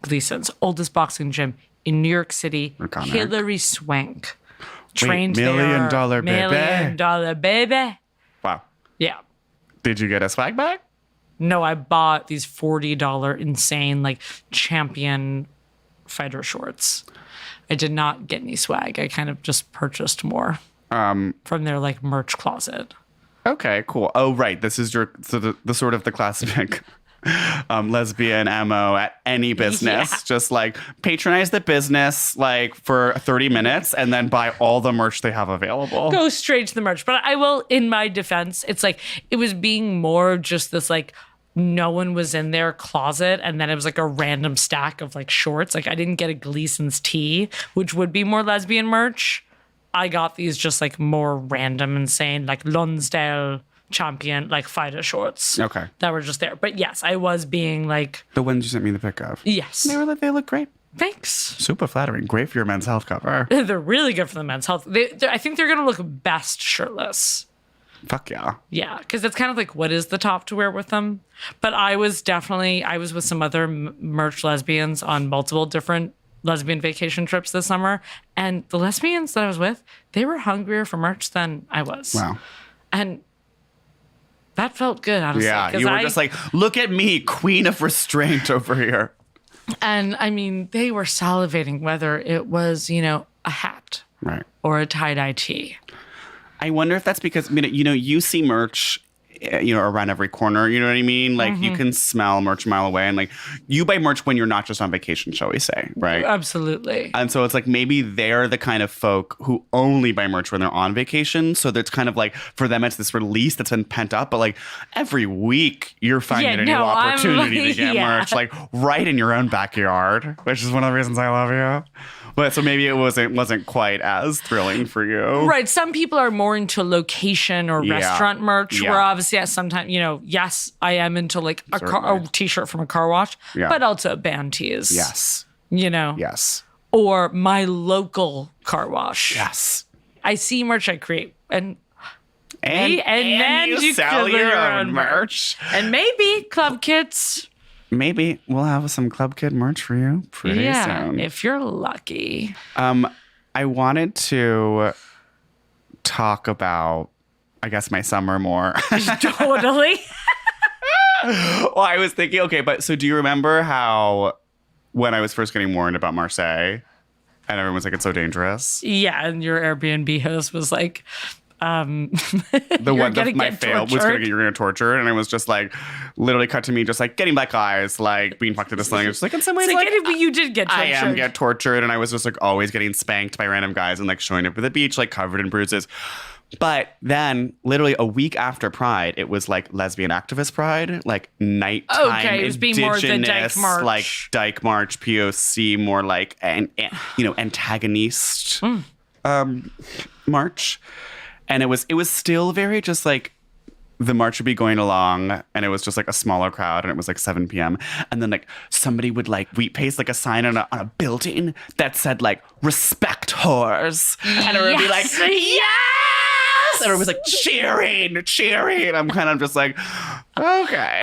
Gleason's, oldest boxing gym in New York City. Iconic. Hillary Swank. Trained $1 million there. baby. $1 million baby. Wow. Yeah. Did you get a swag bag? No, I bought these $40 insane like champion fighter shorts. I did not get any swag. I kind of just purchased more. from their like merch closet. Okay, cool. Oh, right. This is the sort of the classic lesbian MO at any business. Yeah. Just like patronize the business like for 30 minutes and then buy all the merch they have available. Go straight to the merch. But I will, in my defense, it's like it was being more just this like no one was in their closet, and then it was like a random stack of like shorts. Like I didn't get a Gleason's tee, which would be more lesbian merch. I got these just like more random, insane, like Lonsdale champion, like fighter shorts. Okay. That were just there. But yes, I was being like, The ones you sent me the pic of. yes, They look great. thanks. Super flattering. Great for your men's health cover. They're really good for the men's health. I think they're going to look best shirtless. Fuck yeah. Yeah, because it's kind of like, what is the top to wear with them? But I was with some other merch lesbians on multiple different lesbian vacation trips this summer. And the lesbians that I was with, they were hungrier for merch than I was. Wow. And that felt good, honestly. Yeah, 'cause you were just like, look at me, queen of restraint over here. And I mean, they were salivating, whether it was, a hat Right. or a tie-dye tee. I wonder if that's because, you see merch, around every corner, you know what I mean? Like, you can smell merch a mile away. And, like, you buy merch when you're not just on vacation, shall we say, right? Absolutely. And so it's like maybe they're the kind of folk who only buy merch when they're on vacation. So that's kind of like, for them, it's this release that's been pent up. But, like, every week you're finding a new I'm opportunity like, to get yeah. merch, like, right in your own backyard, which is one of the reasons I love you. But so maybe it wasn't quite as thrilling for you. Right. Some people are more into location or Yeah. restaurant merch, Yeah. where obviously sometimes, yes, I am into like a Certainly. t-shirt from a car wash, Yeah. but also band tees. Yes. Yes. Or my local car wash. Yes. I see merch I create and And then you sell could do your own merch. and maybe club kits. Maybe we'll have some Club Kid merch for you pretty soon. If you're lucky. I wanted to talk about, I guess, my summer more. Totally. Well, I was thinking, okay, but so do you remember how when I was first getting warned about Marseille and everyone was like, it's so dangerous? Yeah, and your Airbnb host was like, The one gonna that my get fail was tortured. you're gonna torture, and it was just like literally cut to me just like getting black eyes, like being fucked into sling. It's just like in some ways it's like, like, you did get tortured. I am get tortured, and I was just like always getting spanked by random guys and like showing up at the beach like covered in bruises. But then, literally a week after Pride, it was like lesbian activist Pride, like nighttime Okay, it was being more the Dyke indigenous, March. like Dyke March, POC, more like antagonist march, and it was still very just like the march would be going along, and it was just like a smaller crowd, and it was like 7 p.m. And then like somebody would like paste like a sign on a building that said like "respect whores," and it would be like yes, and it was like cheering. And I'm kind of just like, okay.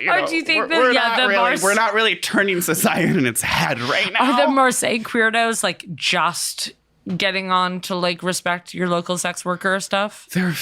Or do you think that, we're yeah, not the really, we're not really turning society in its head right now? Are the Marseille queerdos like just getting on to like respect your local sex worker stuff? They're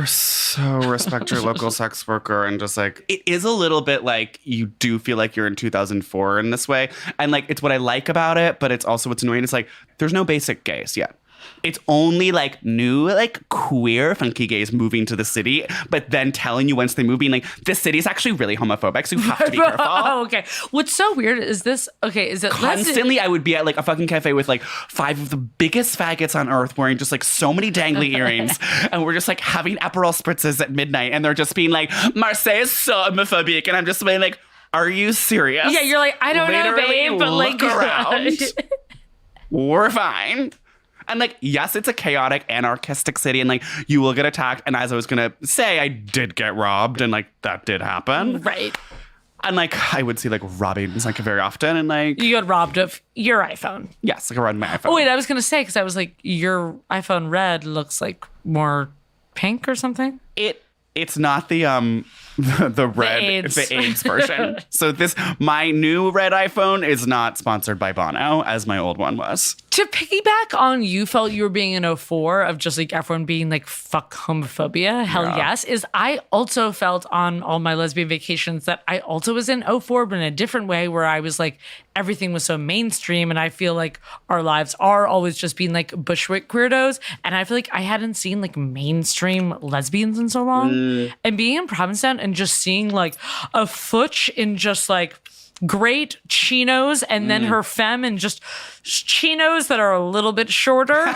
so respect your local sex worker, and just like it is a little bit like you do feel like you're in 2004 in this way, and like it's what I like about it, but it's also what's annoying. It's like there's no basic gays yet. It's only like new, like queer, funky gays moving to the city, but then telling you once they move, being like, this city is actually really homophobic, so you have to be careful. Oh, okay. What's so weird is this, okay, is it Constantly, I would be at like a fucking cafe with like 5 of the biggest faggots on earth wearing just like so many dangly earrings. And we're just like having Aperol spritzes at midnight. And they're just being like, Marseille is so homophobic. And I'm just being like, are you serious? Yeah, you're like, I don't know, Literally babe, but like look around. We're fine. And like, yes, it's a chaotic, anarchistic city, and like you will get attacked. And as I was gonna say, I did get robbed, and like that did happen. Right. And like I would see like robbings like very often, and like You got robbed of your iPhone. yes, like around my iPhone. Oh, wait, I was going to say, because I was like, your iPhone red looks like more pink or something. It's not the the red, AIDS. the AIDS version. So my new red iPhone is not sponsored by Bono, as my old one was. To piggyback on you felt you were being in '04 of just like everyone being like fuck homophobia, hell yes, is I also felt on all my lesbian vacations that I also was in '04, but in a different way where I was like everything was so mainstream, and I feel like our lives are always just being like Bushwick weirdos, and I feel like I hadn't seen like mainstream lesbians in so long, and being in Provincetown and just seeing like a Futch in just like great chinos and then her femme in just chinos that are a little bit shorter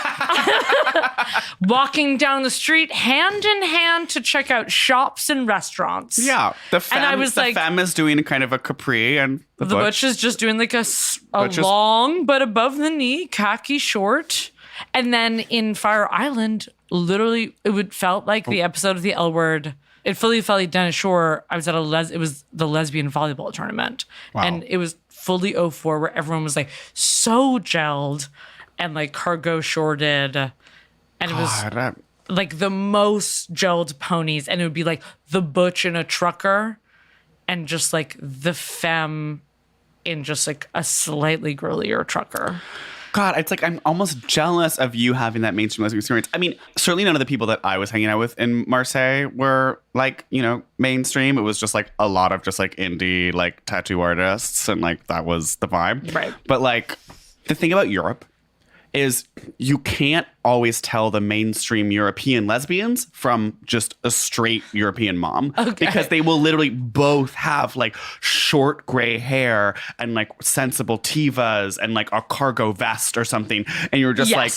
walking down the street hand in hand to check out shops and restaurants. Yeah. The femme is doing kind of a capri, and the butch is just doing like a Butch is- long but above the knee khaki short. And then in Fire Island, literally it felt like the episode of the L Word. It fully felt like Dennis Shore. I was at it was the lesbian volleyball tournament. Wow. And it was fully '04 where everyone was like so gelled and like cargo shorted. And it was like the most gelled ponies. And it would be like the butch in a trucker and just like the femme in just like a slightly girlier trucker. God, it's like I'm almost jealous of you having that mainstream lesbian experience. I mean, certainly none of the people that I was hanging out with in Marseille were like, mainstream. It was just like a lot of just like indie like tattoo artists, and like that was the vibe. Right. But like the thing about Europe is you can't always tell the mainstream European lesbians from just a straight European mom. Okay. Because they will literally both have like short gray hair and like sensible tivas and like a cargo vest or something. And you're just like,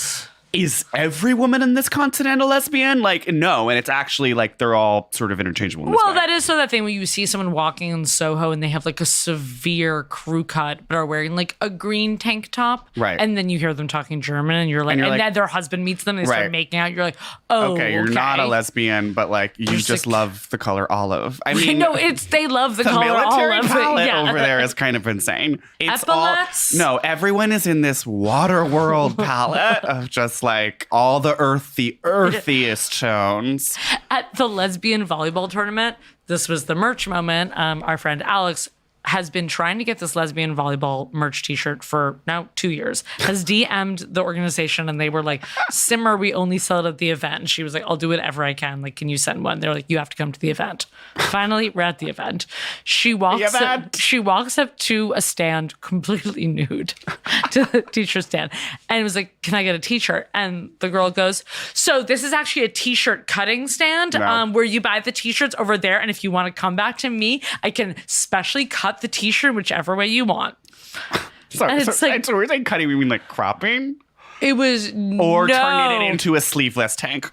is every woman in this continent a lesbian? Like, no. And it's actually like they're all sort of interchangeable in this way. That is so that thing when you see someone walking in Soho and they have like a severe crew cut but are wearing like a green tank top. Right. And then you hear them talking German and you're like, then their husband meets them and they Right. start making out. You're like, oh, okay, you're not a lesbian, but like you just like- love the color olive. I mean, no, they love the color military olive. palette Yeah. over there is kind of insane. It's Epaulets? everyone is in this water world palette of just like all the earthiest tones. At the lesbian volleyball tournament, this was the merch moment. Our friend Alex has been trying to get this lesbian volleyball merch t-shirt for now 2 years, has DM'd the organization and they were like, Simmer, we only sell it at the event. And she was like, I'll do whatever I can. Like, can you send one? They're like, you have to come to the event. Finally, we're at the event. She walks up to a stand completely nude to the t-shirt stand and was like, can I get a t-shirt? And the girl goes, so this is actually a t-shirt cutting stand where you buy the t-shirts over there. And if you want to come back to me, I can specially cut the t-shirt whichever way you want. So we're saying cutting, we mean like cropping? It was Or turning it into a sleeveless tank.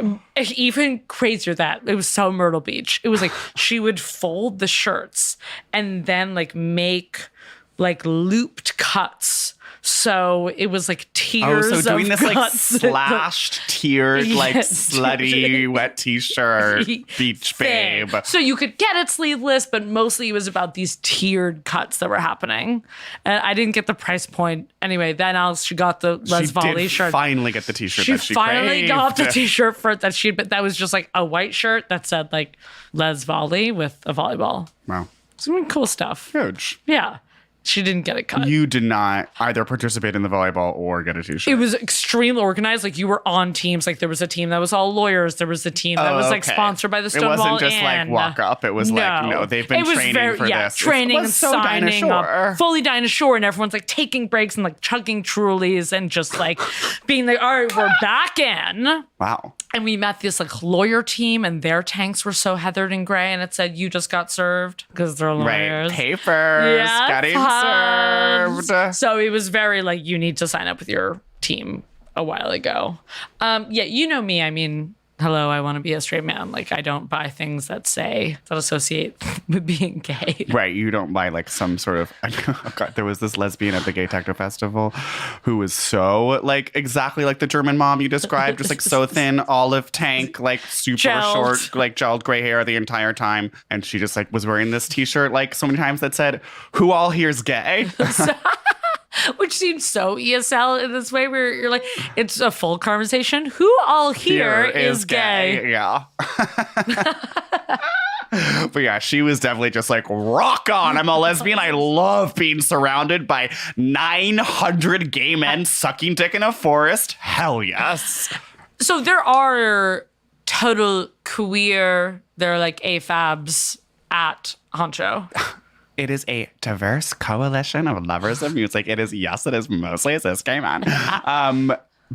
Even crazier that it was so Myrtle Beach. It was like she would fold the shirts and then like make like looped cuts. So it was like tiers. So doing of this like cuts. slashed, tiered, like Yes. slutty wet t-shirt, beach thing. babe. So you could get it sleeveless, but mostly it was about these tiered cuts that were happening. And I didn't get the price point. Anyway, then she got the Les She Volley did shirt. finally get the t-shirt She that she finally craved. got the t-shirt for it but that was just like a white shirt that said like Les Volley with a volleyball. Wow. Some cool stuff. Huge. Yeah. She didn't get it cut. You did not either participate in the volleyball or get a t-shirt. It was extremely organized. Like you were on teams. Like there was a team that was all lawyers. There was a team that was like okay. sponsored by the It Stonewall wasn't just like Inn. walk up. It was like, no, they've been It was training for this. Training It was and so Dinah signing Shore. up. Fully Dinah Shore. And everyone's like taking breaks and like chugging Trulies and just like being like, all right, we're back in. Wow. And we met this like lawyer team and their tanks were so heathered and gray and it said, you just got served because they're lawyers. Right. Papers. Yeah, Getting puns. served. So it was very like, you need to sign up with your team a while ago. Yeah, you know me. I mean, hello, I want to be a straight man. Like, I don't buy things that associate with being gay. Right, you don't buy like some sort of. Oh God, there was this lesbian at the Gay Techno Festival who was so like exactly like the German mom you described, just like so thin, olive tank, like super Gelled. short, like gelled gray hair the entire time, and she just like was wearing this T-shirt like so many times that said, "Who all here's gay?" Which seems so ESL in this way where you're like, it's a full conversation. Who all here is gay? Yeah. But yeah, she was definitely just like, rock on. I'm a lesbian. I love being surrounded by 900 gay men sucking dick in a forest. Hell yes. So there are total queer, they're like AFABs at Honcho. It is a diverse coalition of lovers of music. It is mostly cis gay men.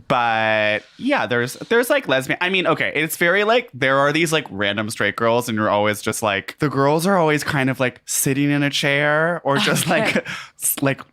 But yeah, there's like lesbian. I mean, okay, it's very like there are these like random straight girls, and you're always just like the girls are always kind of like sitting in a chair or just like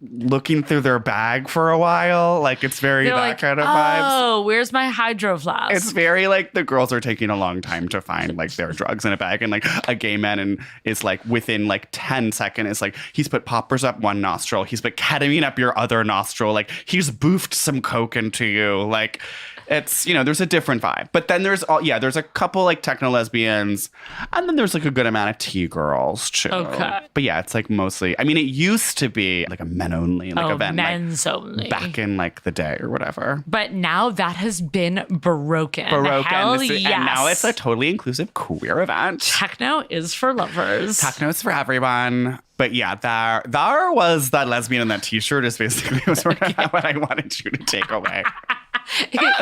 looking through their bag for a while. Like it's very They're that like, kind of vibes. oh, where's my hydro flask? It's very like the girls are taking a long time to find like their drugs in a bag, and like a gay man and is like within like 10 seconds is like he's put poppers up one nostril, he's put ketamine up your other nostril, like he's boofed some coke into you. Like it's, you know, there's a different vibe. But then there's there's a couple like techno lesbians, and then there's like a good amount of T-girls too. Okay. But yeah, it's like mostly, I mean, it used to be like a men only like event, men's only. back in like the day or whatever. But now that has been broken. Hell Hell yes. yes. And now it's a totally inclusive queer event. Techno is for lovers. Techno's for everyone. But yeah, there was that lesbian in that t-shirt is basically was sort of what I wanted you to take away.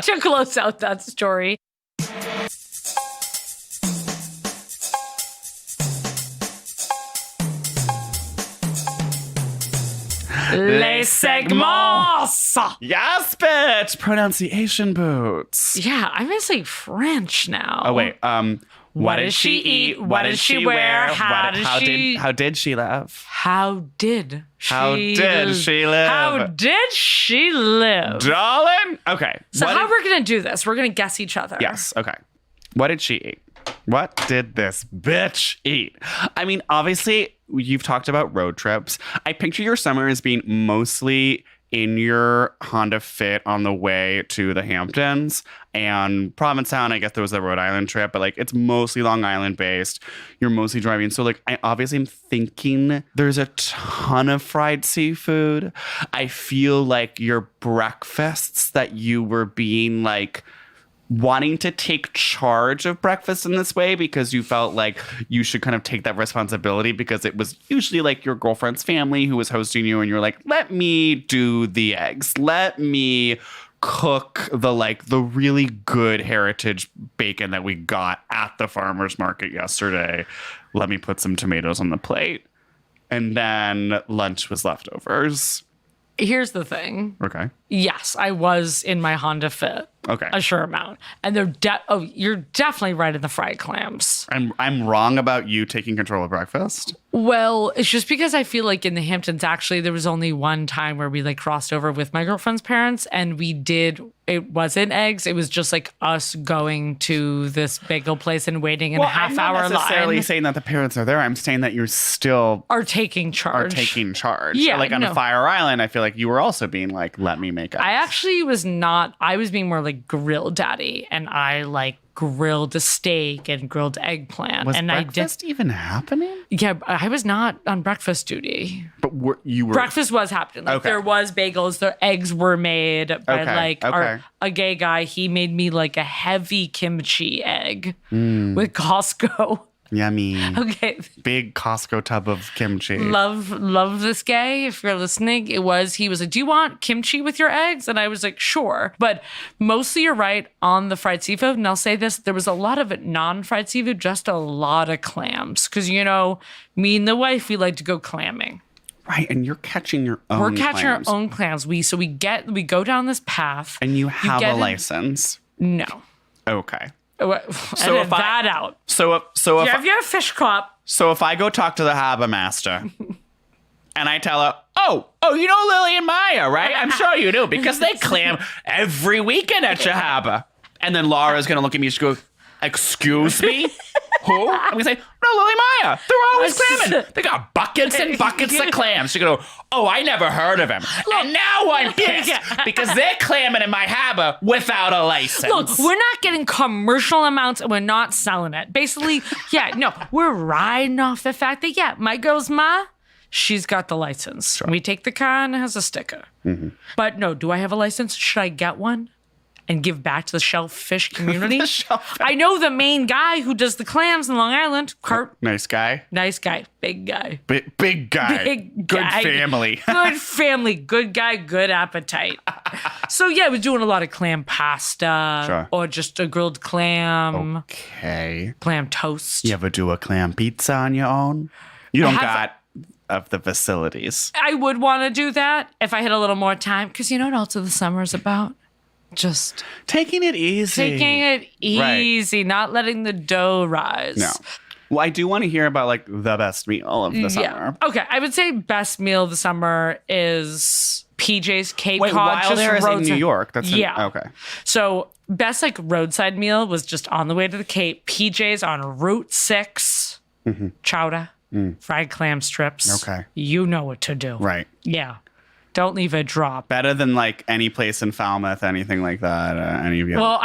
To close out that story. Les segments. Yes, bitch! Pronunciation boots. Yeah, I'm gonna say French now. Oh wait, What did she eat? What did she wear? How did she live? How did she How did she live? How did she live? Darling? Okay. So how we're gonna do this? We're gonna guess each other. Yes, okay. What did she eat? What did this bitch eat? I mean, obviously, you've talked about road trips. I picture your summer as being mostly in your Honda Fit on the way to the Hamptons and Provincetown. I guess there was a Rhode Island trip, but like it's mostly Long Island based. You're mostly driving. So like I obviously am thinking there's a ton of fried seafood. I feel like your breakfasts that you were being like wanting to take charge of breakfast in this way because you felt like you should kind of take that responsibility because it was usually like your girlfriend's family who was hosting you and you're like, let me do the eggs. Let me cook the really good heritage bacon that we got at the farmer's market yesterday. Let me put some tomatoes on the plate. And then lunch was leftovers. Here's the thing. Okay. Yes, I was in my Honda Fit. Okay. A sure amount. And you're definitely right in the fried clams. I'm wrong about you taking control of breakfast? Well, it's just because I feel like in the Hamptons, actually, there was only one time where we like crossed over with my girlfriend's parents and it wasn't eggs. It was just like us going to this bagel place and waiting in a half-hour line. I'm not necessarily saying that the parents are there. I'm saying that you're still are taking charge. Yeah, like on Fire Island, I feel like you were also being like, let me make eggs. I actually was not. I was being more like grill daddy, and I like grilled a steak and grilled eggplant. Was and breakfast even happening? Yeah, I was not on breakfast duty. But you were. Breakfast was happening. Like there was bagels. The eggs were made by a gay guy. He made me like a heavy kimchi egg with Costco. Yummy. Okay. Big Costco tub of kimchi. Love this guy. If you're listening, he was like, do you want kimchi with your eggs? And I was like, sure. But mostly you're right on the fried seafood. And I'll say this, there was a lot of non-fried seafood, just a lot of clams. Because, you know, me and the wife, we like to go clamming. Right, and you're catching your own We're catching clams. our own clams. We go down this path. And you have a license? No. Okay. So if that out. So if you have your fish cup. So if I go talk to the harbor master and I tell her, oh, you know Lily and Maya, right? I'm sure you do because they clam every weekend at your harbor. And then Laura's gonna look at me and she goes, excuse me? Who? I'm gonna say, no, Lily Maya. They're always clamming. They got buckets and buckets of clams. She go, oh, I never heard of him. And now I'm pissed because they're clamming in my harbor without a license. Look, we're not getting commercial amounts and we're not selling it. Basically, we're riding off the fact that, my girl's Ma, she's got the license. Sure. We take the car and it has a sticker. Mm-hmm. But no, do I have a license? Should I get one? and give back to the shellfish community. Shellfish. I know the main guy who does the clams in Long Island. Kurt, Nice guy. nice guy, big guy. Big guy. Big Good guy. family. Good family, good guy, good appetite. So yeah, I was doing a lot of clam pasta Sure. or just a grilled clam, Okay. clam toast. You ever do a clam pizza on your own? You don't have- got of the facilities. I would want to do that if I had a little more time, because you know what also the summer is about? Just Taking it easy. taking it easy, not letting the dough rise. No. Well, I do want to hear about like the best meal of the summer. Yeah. Okay. I would say best meal of the summer is PJ's Cape Wait, Cod. Wild Air is in New York. That's Yeah. okay. So best like roadside meal was just on the way to the Cape. PJ's on Route 6. Chowder, fried clam strips. Okay. You know what to do. Right. Yeah. Don't leave a drop. Better than like any place in Falmouth, anything like that. Any of you? Well,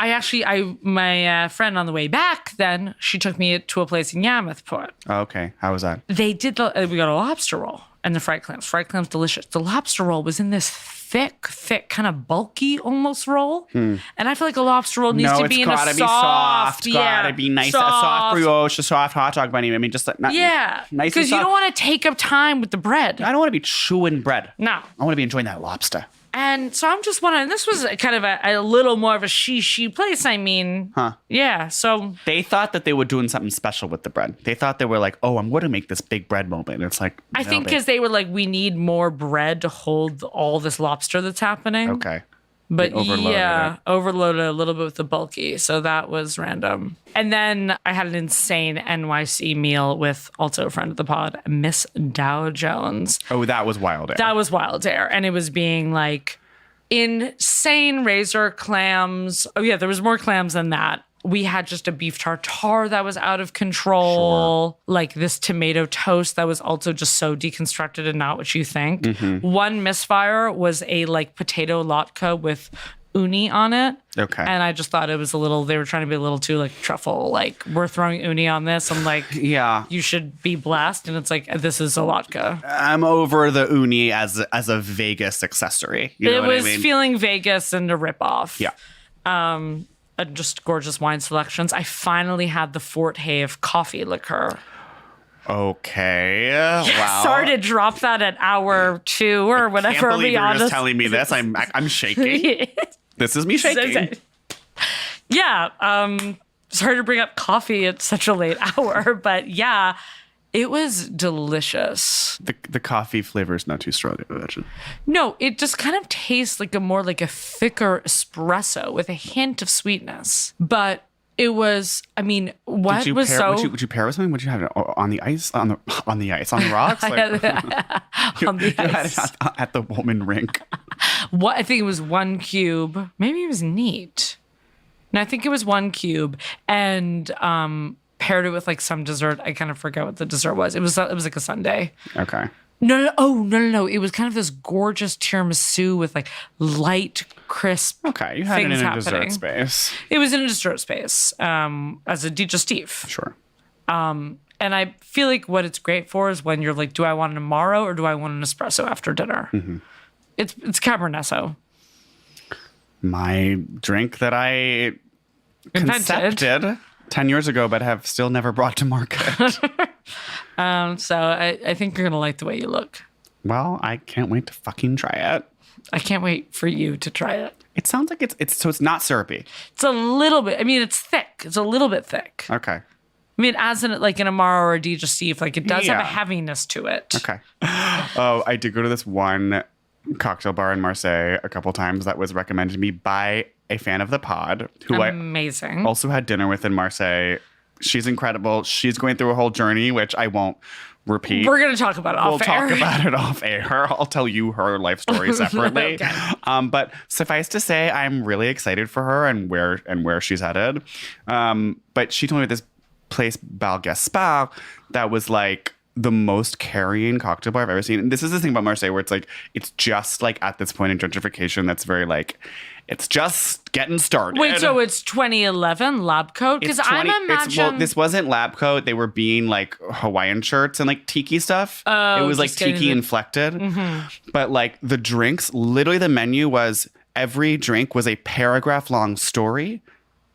my friend on the way back, then she took me to a place in Yarmouthport. Okay. How was that? They did we got a lobster roll and the fried clams. Fried clams delicious. The lobster roll was in this thick, kind of bulky almost roll, and I feel like a lobster roll needs to be in a gotta soft, be soft. Gotta be nice. A soft brioche, a soft hot dog bunny. I mean, just not Yeah, nice and because you soft. don't want to take up time with the bread. I don't want to be chewing bread. No. I want to be enjoying that lobster. And so I'm just wondering, this was kind of a little more of a she place. I mean, yeah. So They thought that they were doing something special with the bread. They thought they were like, oh, I'm going to make this big bread moment. And it's like, I no, think babe. because they were like, we need more bread to hold all this lobster that's happening. Okay. But They overloaded yeah, it. overloaded a little bit with the bulky. So that was random. And then I had an insane NYC meal with also a friend of the pod, Miss Dow Jones. Oh, that was Wild Air. That was Wild Air. And it was being like insane razor clams. Oh, yeah, there was more clams than that. We had just a beef tartare that was out of control. Like this tomato toast that was also just so deconstructed and not what you think. One misfire was a like potato latke with uni on it. Okay. And I just thought it was a little, they were trying to be a little too like truffle. Like, we're throwing uni on this. I'm like, Yeah. you should be blessed. And it's like, this is a latke. I'm over the uni as a Vegas accessory. You know It what was I mean? feeling Vegas and a ripoff. Yeah. Just gorgeous wine selections. I finally had the Fort Have coffee liqueur. Okay. Wow. Sorry to drop that at hour 2 or I whatever. can't believe you're honest. just telling me this. I'm shaking. This is me shaking. Yeah. Sorry to bring up coffee at such a late hour, but yeah, it was delicious. The coffee flavor is not too strong, I imagine. No, it just kind of tastes like a thicker espresso with a hint of sweetness. But it was, I mean, what Would you was pair, so would you pair with something? Would you have it on the ice? On the ice? On the rocks? Like, on the you had ice. it at the woman rink. What I think it was 1 cube. Maybe it was neat. No, I think it was 1 cube, and paired it with like some dessert. I kind of forget what the dessert was. It was like a sundae. Okay. No. It was kind of this gorgeous tiramisu with like light, crisp. Okay. You had it things in a happening. dessert space. It was in a dessert space as a digestif. Sure. And I feel like what it's great for is when you're like, do I want an Amaro or do I want an espresso after dinner? Mm-hmm. It's Cabernet. My drink that I concepted 10 years ago, but have still never brought to market. So I think you're gonna like the way you look. Well, I can't wait to fucking try it. I can't wait for you to try it. It sounds like it's not syrupy. It's a little bit. I mean, it's thick. It's a little bit thick. Okay. I mean, as in like an Amaro or a digestif, like it does have a Yeah. heaviness to it. Okay. Oh, I did go to this one cocktail bar in Marseille a couple times that was recommended to me by a fan of the pod who Amazing. I also had dinner with in Marseille. She's incredible. She's going through a whole journey, which I won't repeat. We're gonna talk about it We'll off air. talk about it off air. I'll tell you her life story separately. Okay. But suffice to say, I'm really excited for her and where she's headed. But she told me this place, Bal Gaspar, that was like the most carrying cocktail bar I've ever seen. And this is the thing about Marseille where it's just like at this point in gentrification that's very like, it's just getting started. Wait, so it's 2011 Lab Coat? Because It's I'm 20 imagining well, this wasn't lab coat. They were being like Hawaiian shirts and like tiki stuff. It was like just getting tiki the- inflected. But like the drinks, literally the menu was every drink was a paragraph long story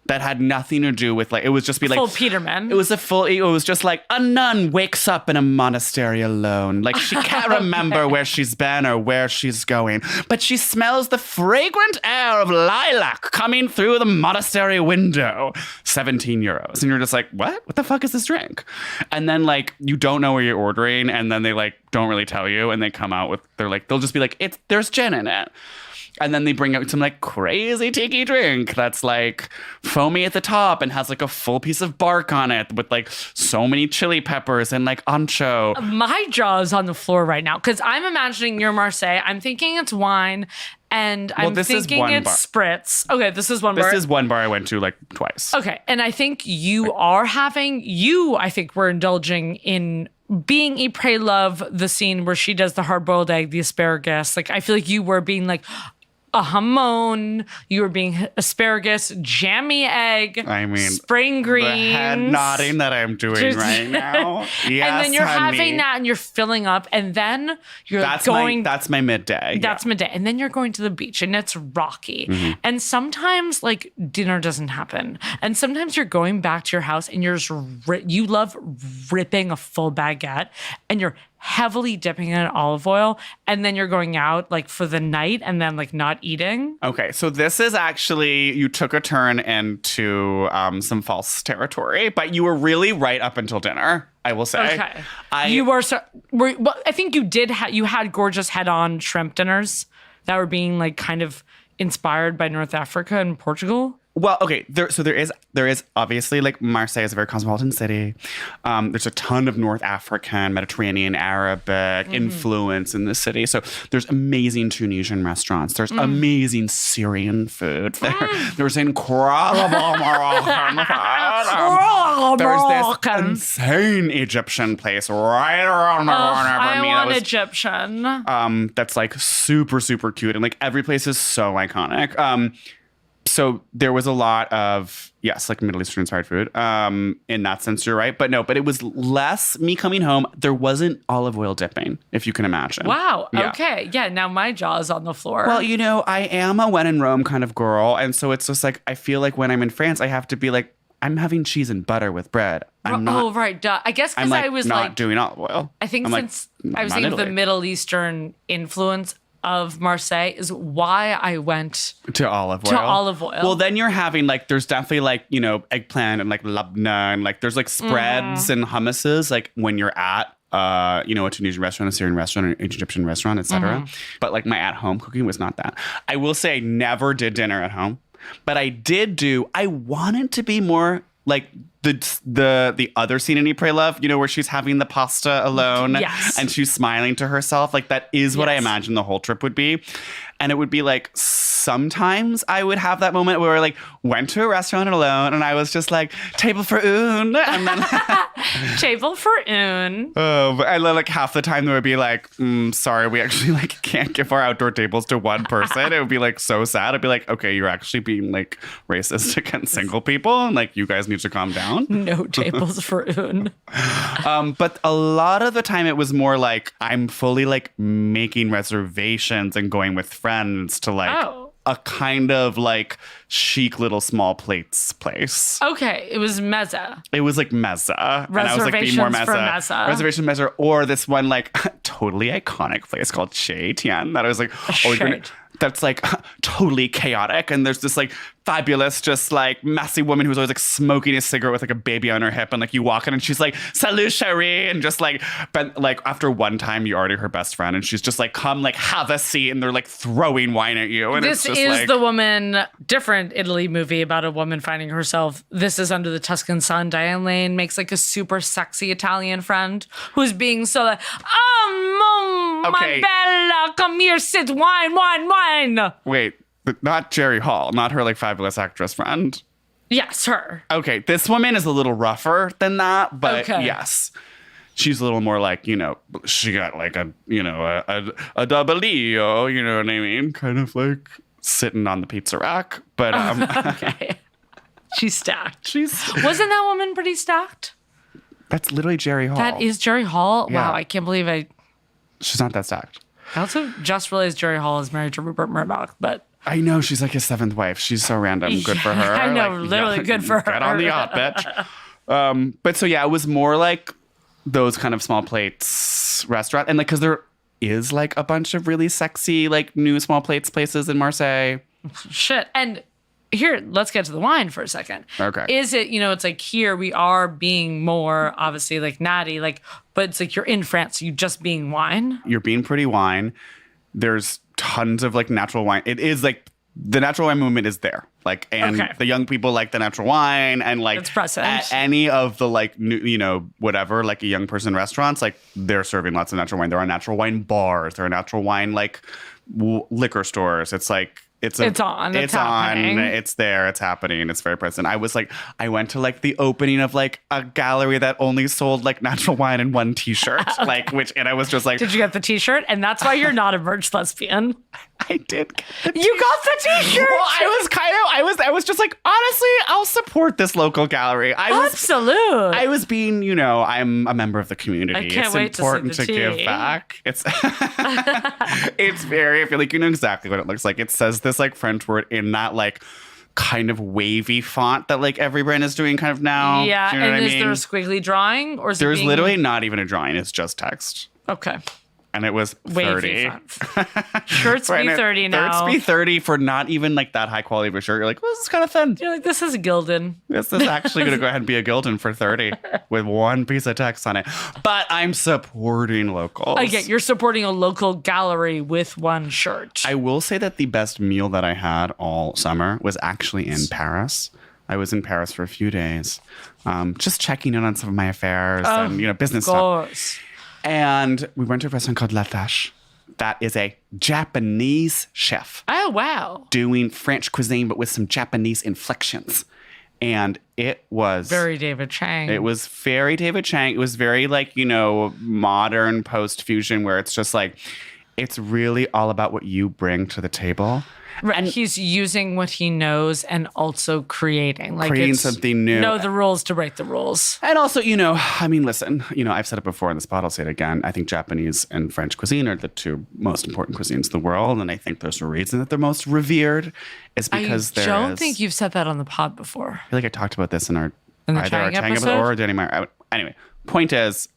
that had nothing to do with like, it was just be like Full Peterman. It was it was just like a nun wakes up in a monastery alone. Like she can't remember where she's been or where she's going, but she smells the fragrant air of lilac coming through the monastery window. 17 euros. And you're just like, what? What the fuck is this drink? And then like, you don't know where you're ordering. And then they like, don't really tell you. And they come out with, they'll just be like, there's gin in it. And then they bring out some like crazy tiki drink that's like foamy at the top and has like a full piece of bark on it with like so many chili peppers and like ancho. My jaw is on the floor right now because I'm imagining you're Marseille. I'm thinking it's wine, and I'm this is thinking one it's bar. spritz. Okay, this is one bar. This is one bar I went to like twice. Okay, and I think I think we're indulging in being Eat, Pray, Love, the scene where she does the hard-boiled egg, the asparagus. Like, I feel like you were being like a hamon, you were being asparagus, jammy egg, I mean, spring greens. The head nodding that I'm doing right now. Yes, and then you're honey. having that and you're filling up, and then you're That's going. that's my midday. That's midday. And then you're going to the beach and it's rocky. Mm-hmm. And sometimes like dinner doesn't happen. And sometimes you're going back to your house and you're just, you love ripping a full baguette and you're heavily dipping it in olive oil. And then you're going out like for the night and then like not eating. Okay, so this is actually, you took a turn into some false territory, but you were really right up until dinner, I will say. Okay. You were, well, I think you did, you had gorgeous head-on shrimp dinners that were being like kind of inspired by North Africa and Portugal. Well, okay, there is obviously, like, Marseille is a very cosmopolitan city. There's a ton of North African, Mediterranean, Arabic influence in the city. So there's amazing Tunisian restaurants. There's amazing Syrian food. There's incredible Moroccan food. There's this insane Egyptian place right around the corner from me. I want Egyptian. That's like super, super cute. And like every place is so iconic. So there was a lot of, yes, like Middle Eastern inspired food. In that sense, you're right. But it was less me coming home. There wasn't olive oil dipping, if you can imagine. Wow. Yeah. Okay. Yeah. Now my jaw is on the floor. Well, you know, I am a when in Rome kind of girl. And so it's just like, I feel like when I'm in France, I have to be like, I'm having cheese and butter with bread. I'm not. Oh, right. Duh. I guess I'm because like I was not like, doing olive oil. I think I'm since like, I was not thinking of the Italy. Middle Eastern influence of Marseille is why I went To olive oil. to olive oil. Well, then you're having like, there's definitely like, you know, eggplant and like labna and like, there's like spreads and hummuses like when you're at, you know, a Tunisian restaurant, a Syrian restaurant, an Egyptian restaurant, etc. But like my at-home cooking was not that. I will say I never did dinner at home, but I wanted to be more like the other scene in Eat, Pray, Love, you know, where she's having the pasta alone Yes. and she's smiling to herself. Like that is what I Yes. imagine the whole trip would be. And it would be like, sometimes I would have that moment where I like went to a restaurant alone and I was just like, table for une. And then Table for une. but I like half the time there would be like, sorry, we actually like can't give our outdoor tables to one person. It would be like so sad. I'd be like, okay, you're actually being like racist against single people and like you guys need to calm down. No tables for une. But a lot of the time it was more like I'm fully like making reservations and going with friends to like a kind of like chic little small plates place. Okay. It was mezza. It was like mezza. And I was like, be more Reservations for mezza. mezza. Reservation mezza. Or this one like totally iconic place called Chez Etienne that I was like, oh, you're gonna, Shade. that's like totally chaotic. And there's this like fabulous, just like messy woman who's always like smoking a cigarette with like a baby on her hip. And like you walk in and she's like, salut chérie. And just like, but like after one time, you're already her best friend. And she's just like, come like have a seat. And they're like throwing wine at you. And This it's just is like, the woman, different Italy movie about a woman finding herself. This is Under the Tuscan Sun. Diane Lane makes like a super sexy Italian friend who's being so like, oh, Okay. my bella, come here, sit, wine. wait, but not Jerry Hall, not her like fabulous actress friend. Yes, her. Okay, this woman is a little rougher than that, but Okay. yes. She's a little more like, you know, she got like a, you know, a double-io, you know what I mean? Kind of like sitting on the pizza rack. But Okay. She's stacked. she's, Wasn't that woman pretty stacked? that's literally Jerry Hall. That is Jerry Hall? Yeah. Wow, I can't believe I She's not that stacked. also just realized Jerry Hall is married to Rupert Murdoch, but I know she's like his seventh wife. She's so random. Good for her. I know, Like, literally good for her. Get on the yacht, bitch. But so yeah, it was more like those kind of small plates restaurant, and like because there is like a bunch of really sexy like new small plates places in Marseille. Shit. And here, let's get to the wine for a second. Okay. Is it, it's like here we are being more obviously like natty, like, but it's like you're in France, so you just being wine. You're being pretty wine. There's tons of like natural wine. It is like the natural wine movement is there. Like, and Okay. the young people like the natural wine, and like That's present. at any of the like new, whatever, like a young person restaurants, like they're serving lots of natural wine. There are natural wine bars. There are natural wine like liquor stores. It's like it's on. It's happening. It's there. It's happening. It's very present. I went to like the opening of like a gallery that only sold like natural wine and one T-shirt, and I was just like, Did you get the t-shirt? And that's why you're not a merch lesbian. I did. Get the You got the t-shirt. Well, I was just like, honestly, I'll support this local gallery. Absolute. I was being, I'm a member of the community. I can't It's wait to see important the to give tea. back. It's I feel like you know exactly what it looks like. It says this like French word in that like kind of wavy font that like every brand is doing kind of now. Yeah. Do you know And what I is mean? there a squiggly drawing, or is There's it being... literally not even a drawing. It's just text. Okay. And it was Wavy 30. font. Shirts Right, be and 30 now. Shirts be 30 for not even like that high quality of a shirt. You're like, well, this is kind of thin. You're like, this is Gildan. This is actually going to go ahead and be a Gildan for 30 with one piece of text on it. But I'm supporting locals. I get you're supporting a local gallery with one shirt. I will say that the best meal that I had all summer was actually in Paris. I was in Paris for a few days, just checking in on some of my affairs and business of stuff. course. And we went to a restaurant called La Tâche. That is a Japanese chef Oh, wow. doing French cuisine, but with some Japanese inflections. And it was Very David Chang. It was very David Chang. It was very like, modern post-fusion where it's just like, it's really all about what you bring to the table. Right, he's using what he knows and also creating. Like Creating it's- something new. Know the rules to break the rules. And also, listen, I've said it before in the spot, I'll say it again. I think Japanese and French cuisine are the two most important cuisines in the world. And I think there's a reason that they're most revered is because I don't think you've said that on the pod before. I feel like I talked about this in our In the either Chang our Chang episode? or Danny Meyer. Anyway, point is,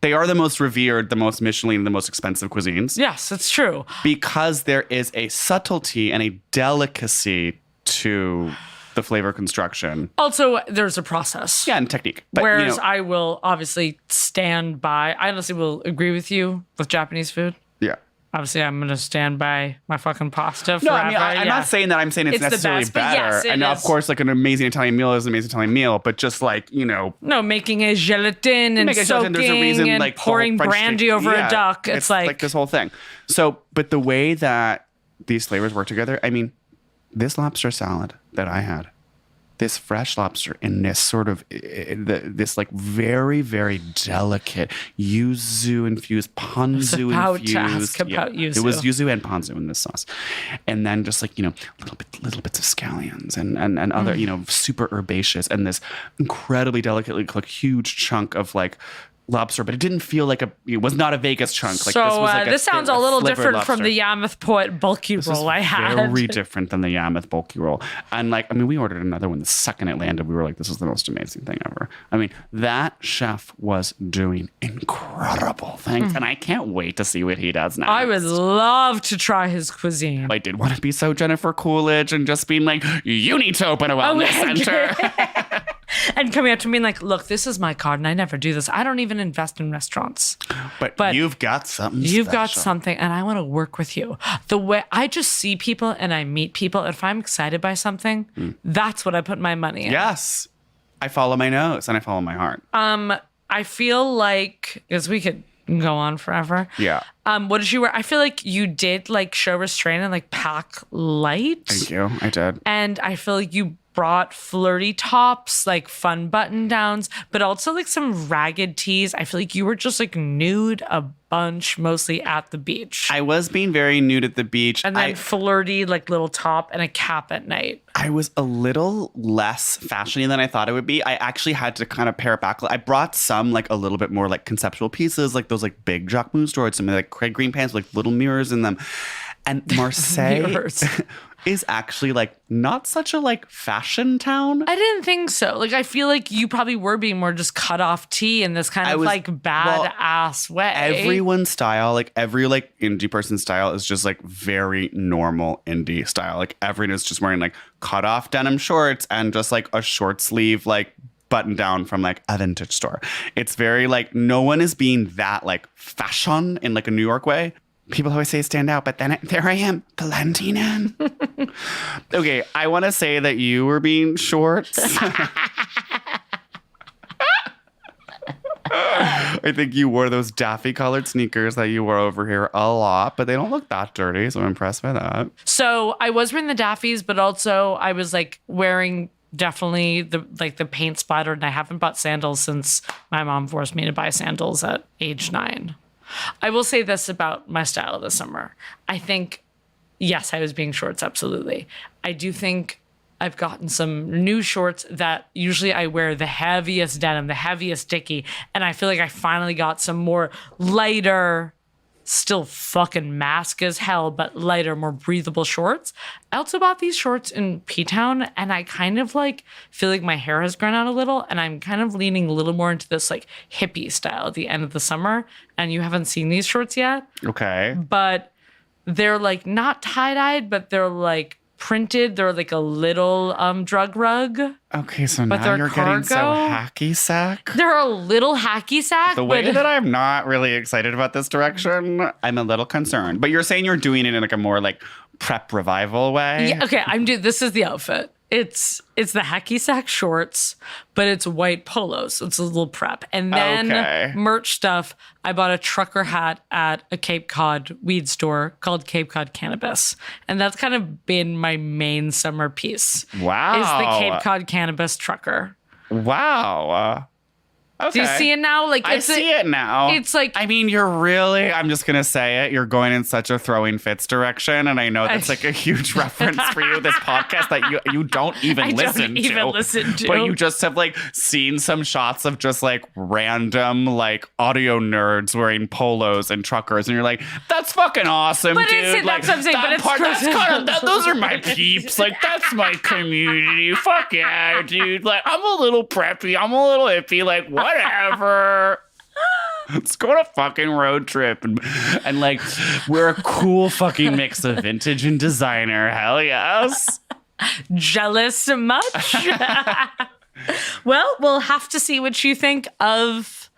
they are the most revered, the most Michelin, the most expensive cuisines. Yes, it's true. Because there is a subtlety and a delicacy to the flavor construction. Also, there's a process. Yeah, and technique. But, Whereas I will obviously stand by. I honestly will agree with you with Japanese food. yeah. Obviously, I'm going to stand by my fucking pasta No, forever. I'm yeah. not saying that. I'm saying it's It's the necessarily best, but better. yes, it and of is. course, like an amazing Italian meal is an amazing Italian meal, but just like, No, making a gelatin and make a soaking gelatin, there's a reason, and like the whole pouring French brandy thing- over yeah, a duck. It's like this whole thing. So, but the way that these flavors work together, I mean, this lobster salad that I had, this fresh lobster in this sort of this like very, very delicate yuzu infused, ponzu about to infused. ask about yuzu. It was yuzu and ponzu in this sauce, and then just like little bits of scallions and other super herbaceous, and this incredibly delicately cooked huge chunk of like lobster, but it didn't feel like it was not a Vegas chunk. Like so. this was like This sounds a little different from the Yarmouth Poet bulky this roll was I had. very different than the Yarmouth bulky roll. And we ordered another one the second it landed. We were like, this is the most amazing thing ever. That chef was doing incredible things. And I can't wait to see what he does now. I would love to try his cuisine. I did want to be so Jennifer Coolidge and just being like, you need to open a wellness center. And coming up to me and like, look, this is my card and I never do this. I don't even invest in restaurants. But you've got something You've got special. something and I want to work with you. The way I just see people and I meet people, if I'm excited by something, that's what I put my money in. Yes. I follow my nose and I follow my heart. I feel like, because we could go on forever. Yeah. What did you wear? I feel like you did like show restraint and like pack light. Thank you. I did. And I feel like you brought flirty tops, like fun button downs, but also like some ragged tees. I feel like you were just like nude a bunch, mostly at the beach. I was being very nude at the beach. And then flirty, like little top and a cap at night. I was a little less fashiony than I thought it would be. I actually had to kind of pare it back. I brought some like a little bit more like conceptual pieces, like those like big Jacquemus drawers, some like Craig Green pants with like little mirrors in them. And Marseille Yours. is actually like not such a like fashion town. I didn't think so. Like, I feel like you probably were being more just cut off tea in this kind of like badass way. Everyone's style, like every like indie person's style is just like very normal indie style. Like everyone is just wearing like cut off denim shorts and just like a short sleeve like button down from like a vintage store. It's very like no one is being that like fashion in like a New York way. People always say stand out, but then there I am, blending in. Okay, I want to say that you were being shorts. I think you wore those daffy colored sneakers that you wore over here a lot, but they don't look that dirty, so I'm impressed by that. So I was wearing the daffies, but also I was like wearing definitely the paint splattered, and I haven't bought sandals since my mom forced me to buy sandals at age 9. I will say this about my style this summer. I think, yes, I was being shorts, absolutely. I do think I've gotten some new shorts that usually I wear the heaviest denim, the heaviest sticky, and I feel like I finally got some more lighter, still fucking mask as hell, but lighter, more breathable shorts. I also bought these shorts in P-Town, and I kind of like feel like my hair has grown out a little, and I'm kind of leaning a little more into this like hippie style at the end of the summer. And you haven't seen these shorts yet, Okay. but they're like not tie-dyed, but they're like printed. They're like a little drug rug. Okay, so But now they're you're getting so cargo? hacky sack. They're a little hacky sack. The way but that I'm not really excited about this direction, I'm a little concerned. But you're saying you're doing it in like a more like prep revival way. Yeah, okay, this is the outfit. It's the hacky sack shorts, but it's white polos. So it's a little prep. And then Okay. merch stuff. I bought a trucker hat at a Cape Cod weed store called Cape Cod Cannabis. And that's kind of been my main summer piece. Wow. Is the Cape Cod Cannabis trucker. Wow. Okay. Do you see it now? Like I see it now. it's like- I mean, I'm just going to say it. You're going in such a throwing fits direction. And I know that's like a huge reference for you, this podcast that you don't even I listen don't even listen to. But you just have like seen some shots of just like random like audio nerds wearing polos and truckers. And you're like, that's fucking awesome, But dude. it's- Like, that's what I'm saying, that but it's part, that's crazy. those are my peeps. Like, that's my community. Fuck yeah, dude. Like, I'm a little preppy. I'm a little hippie. Like, whatever. Let's go on a fucking road trip and like we're a cool fucking mix of vintage and designer. Hell yes. Jealous much? Well, we'll have to see what you think of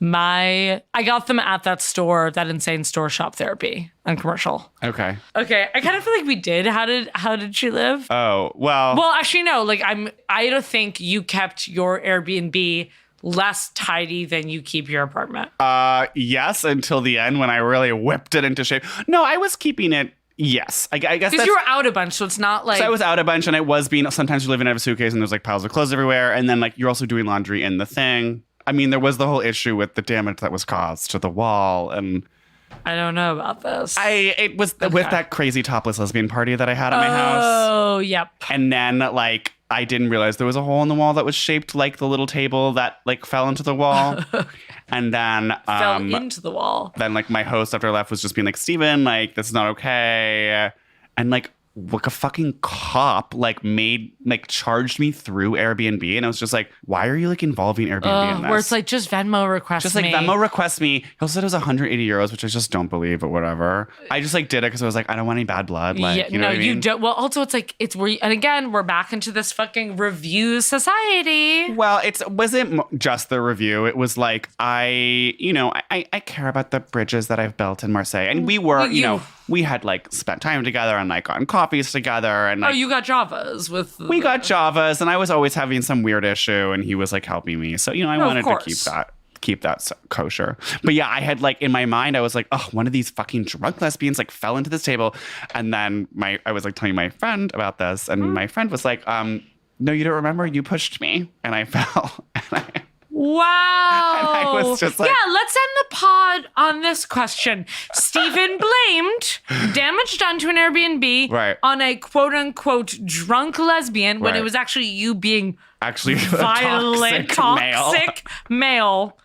I got them at that store, that insane store, Shop Therapy on Commercial. Okay. Okay, I kind of feel like we did. How did she live? Oh, well. Well, actually, no. Like I don't think you kept your Airbnb less tidy than you keep your apartment. Yes, until the end when I really whipped it into shape. No, I was keeping it. Yes. I guess Because that's... you were out a bunch, so it's not like... So I was out a bunch and it was being... Sometimes you live in a suitcase and there's like piles of clothes everywhere. And then like you're also doing laundry in the thing. I mean, there was the whole issue with the damage that was caused to the wall and... I don't know about this. It was with that crazy topless lesbian party that I had at my house. Oh, yep. And then like I didn't realize there was a hole in the wall that was shaped like the little table that like fell into the wall. And then Fell into the wall. then like my host after I left was just being like, Steven, like this is not okay. And like a fucking cop like charged me through Airbnb, and I was just like, why are you like involving Airbnb in this? Where it's like, just Venmo request just like me. Venmo request me. He also said it was 180 euros, which I just don't believe, but whatever. I just like did it because I was like, I don't want any bad blood. Like, Yeah, you know no, what I mean? you don't. Well, also it's like it's where, and again, we're back into this fucking review society. Well, it wasn't just the review. It was like I care about the bridges that I've built in Marseille, and we were, we had like spent time together and like gotten coffees together, and like, You got Javas with. we got Javas, and I was always having some weird issue, and he was like helping me. So I wanted to keep that kosher. But yeah, I had like in my mind, I was like, oh, one of these fucking drunk lesbians like fell into this table, and then I was like telling my friend about this, and my friend was like, no, you don't remember? You pushed me, and I fell. Wow. And I was just like- yeah, let's end the pod on this question. Stephen blamed damage done to an Airbnb Right. on a quote unquote drunk lesbian when it Right. was actually you being Actually, violent, toxic male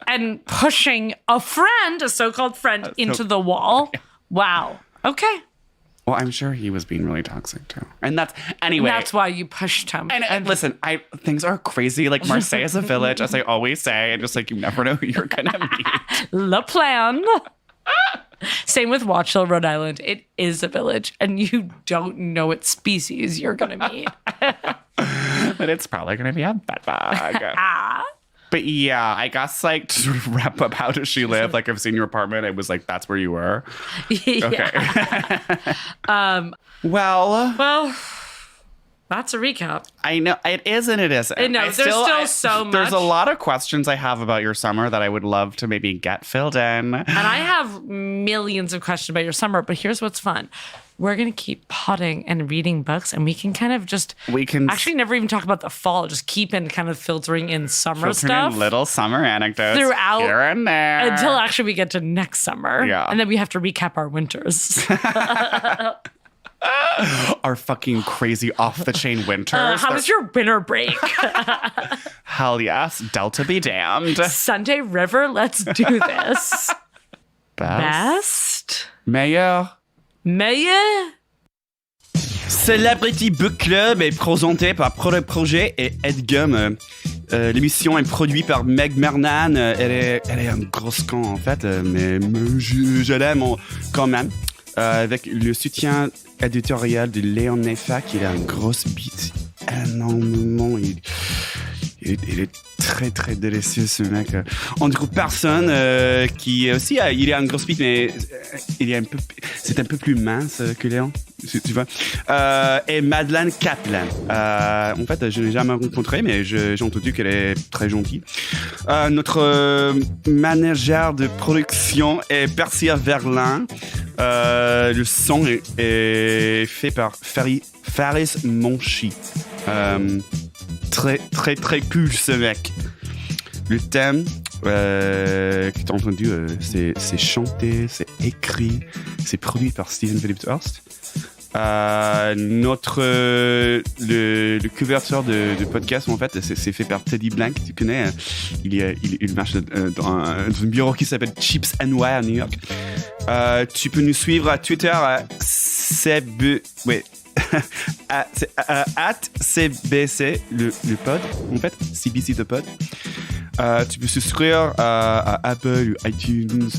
and pushing a so-called friend into the wall. Wow. Okay. Well, I'm sure he was being really toxic too. And anyway. That's why you pushed him. And listen, things are crazy. Like Marseille is a village, as I always say, and just like you never know who you're gonna meet. Le plan. Same with Watch Hill, Rhode Island. It is a village, and you don't know what species you're gonna meet. But it's probably gonna be a bedbug. But yeah, I guess like to sort of wrap up, how does she live? Like I've seen your apartment. It was like that's where you were. Okay. Well, that's a recap. I know it is and it isn't. I know, there's still so There's a much. lot of questions I have about your summer that I would love to maybe get filled in. And I have millions of questions about your summer, but here's what's fun. We're going to keep potting and reading books, and we can kind of just actually never even talk about the fall, just keep in kind of filtering in summer stuff. Little summer anecdotes throughout here and there. Until actually we get to next summer. Yeah. And then we have to recap our winters. Our fucking crazy off the chain winters. How was your winter break? Hell yes. Delta be damned. Sunday River, let's do this. Best? Meilleur. Celebrity Book Club est présenté par Product Project et Edgum. L'émission est produite par Meg Mernan. Elle est un gros con en fait, mais je l'aime quand même. Avec le soutien éditorial de Léon Nefa, qui a une grosse bite énormément. Il est très très délicieux ce mec. On ne trouve personne qui aussi il a une grosse bite, mais c'est un peu plus mince que Léon, tu vois. Et Madeleine Kaplan. En fait, je ne l'ai jamais rencontrée, mais j'ai entendu qu'elle est très gentille. Notre manager de production est Persia Verlin. Le son est fait par Faris Monchi. Très très très cool ce mec. Le thème que tu as entendu, c'est chanté, c'est écrit, c'est produit par Stephen Phillips Hearst. Le couverture de podcast en fait c'est fait par Teddy Blank, tu connais, il marche dans un bureau qui s'appelle Chips and Wire à New York. Tu peux nous suivre à Twitter à @CBC le pod en fait, CBC the pod. Tu peux souscrire à Apple ou iTunes,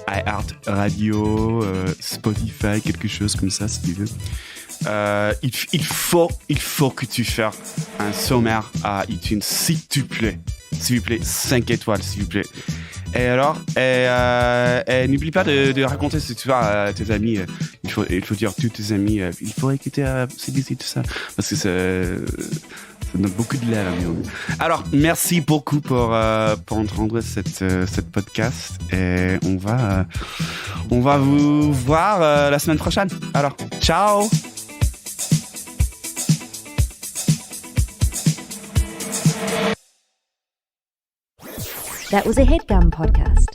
iHeart Radio, Spotify, quelque chose comme ça si tu veux. Il faut que tu fasses un sommaire à iTunes, s'il te plaît. S'il vous plaît, 5 étoiles, s'il vous plaît. Et alors, n'oublie pas de raconter ce que tu as à tes amis. Il faut dire à tous tes amis, il faut écouter CBC, tout ça. Parce que ça donne beaucoup de l'air. Alors, merci beaucoup pour entendre cette podcast. Et on va vous voir la semaine prochaine. Alors, ciao! That was a HeadGum podcast.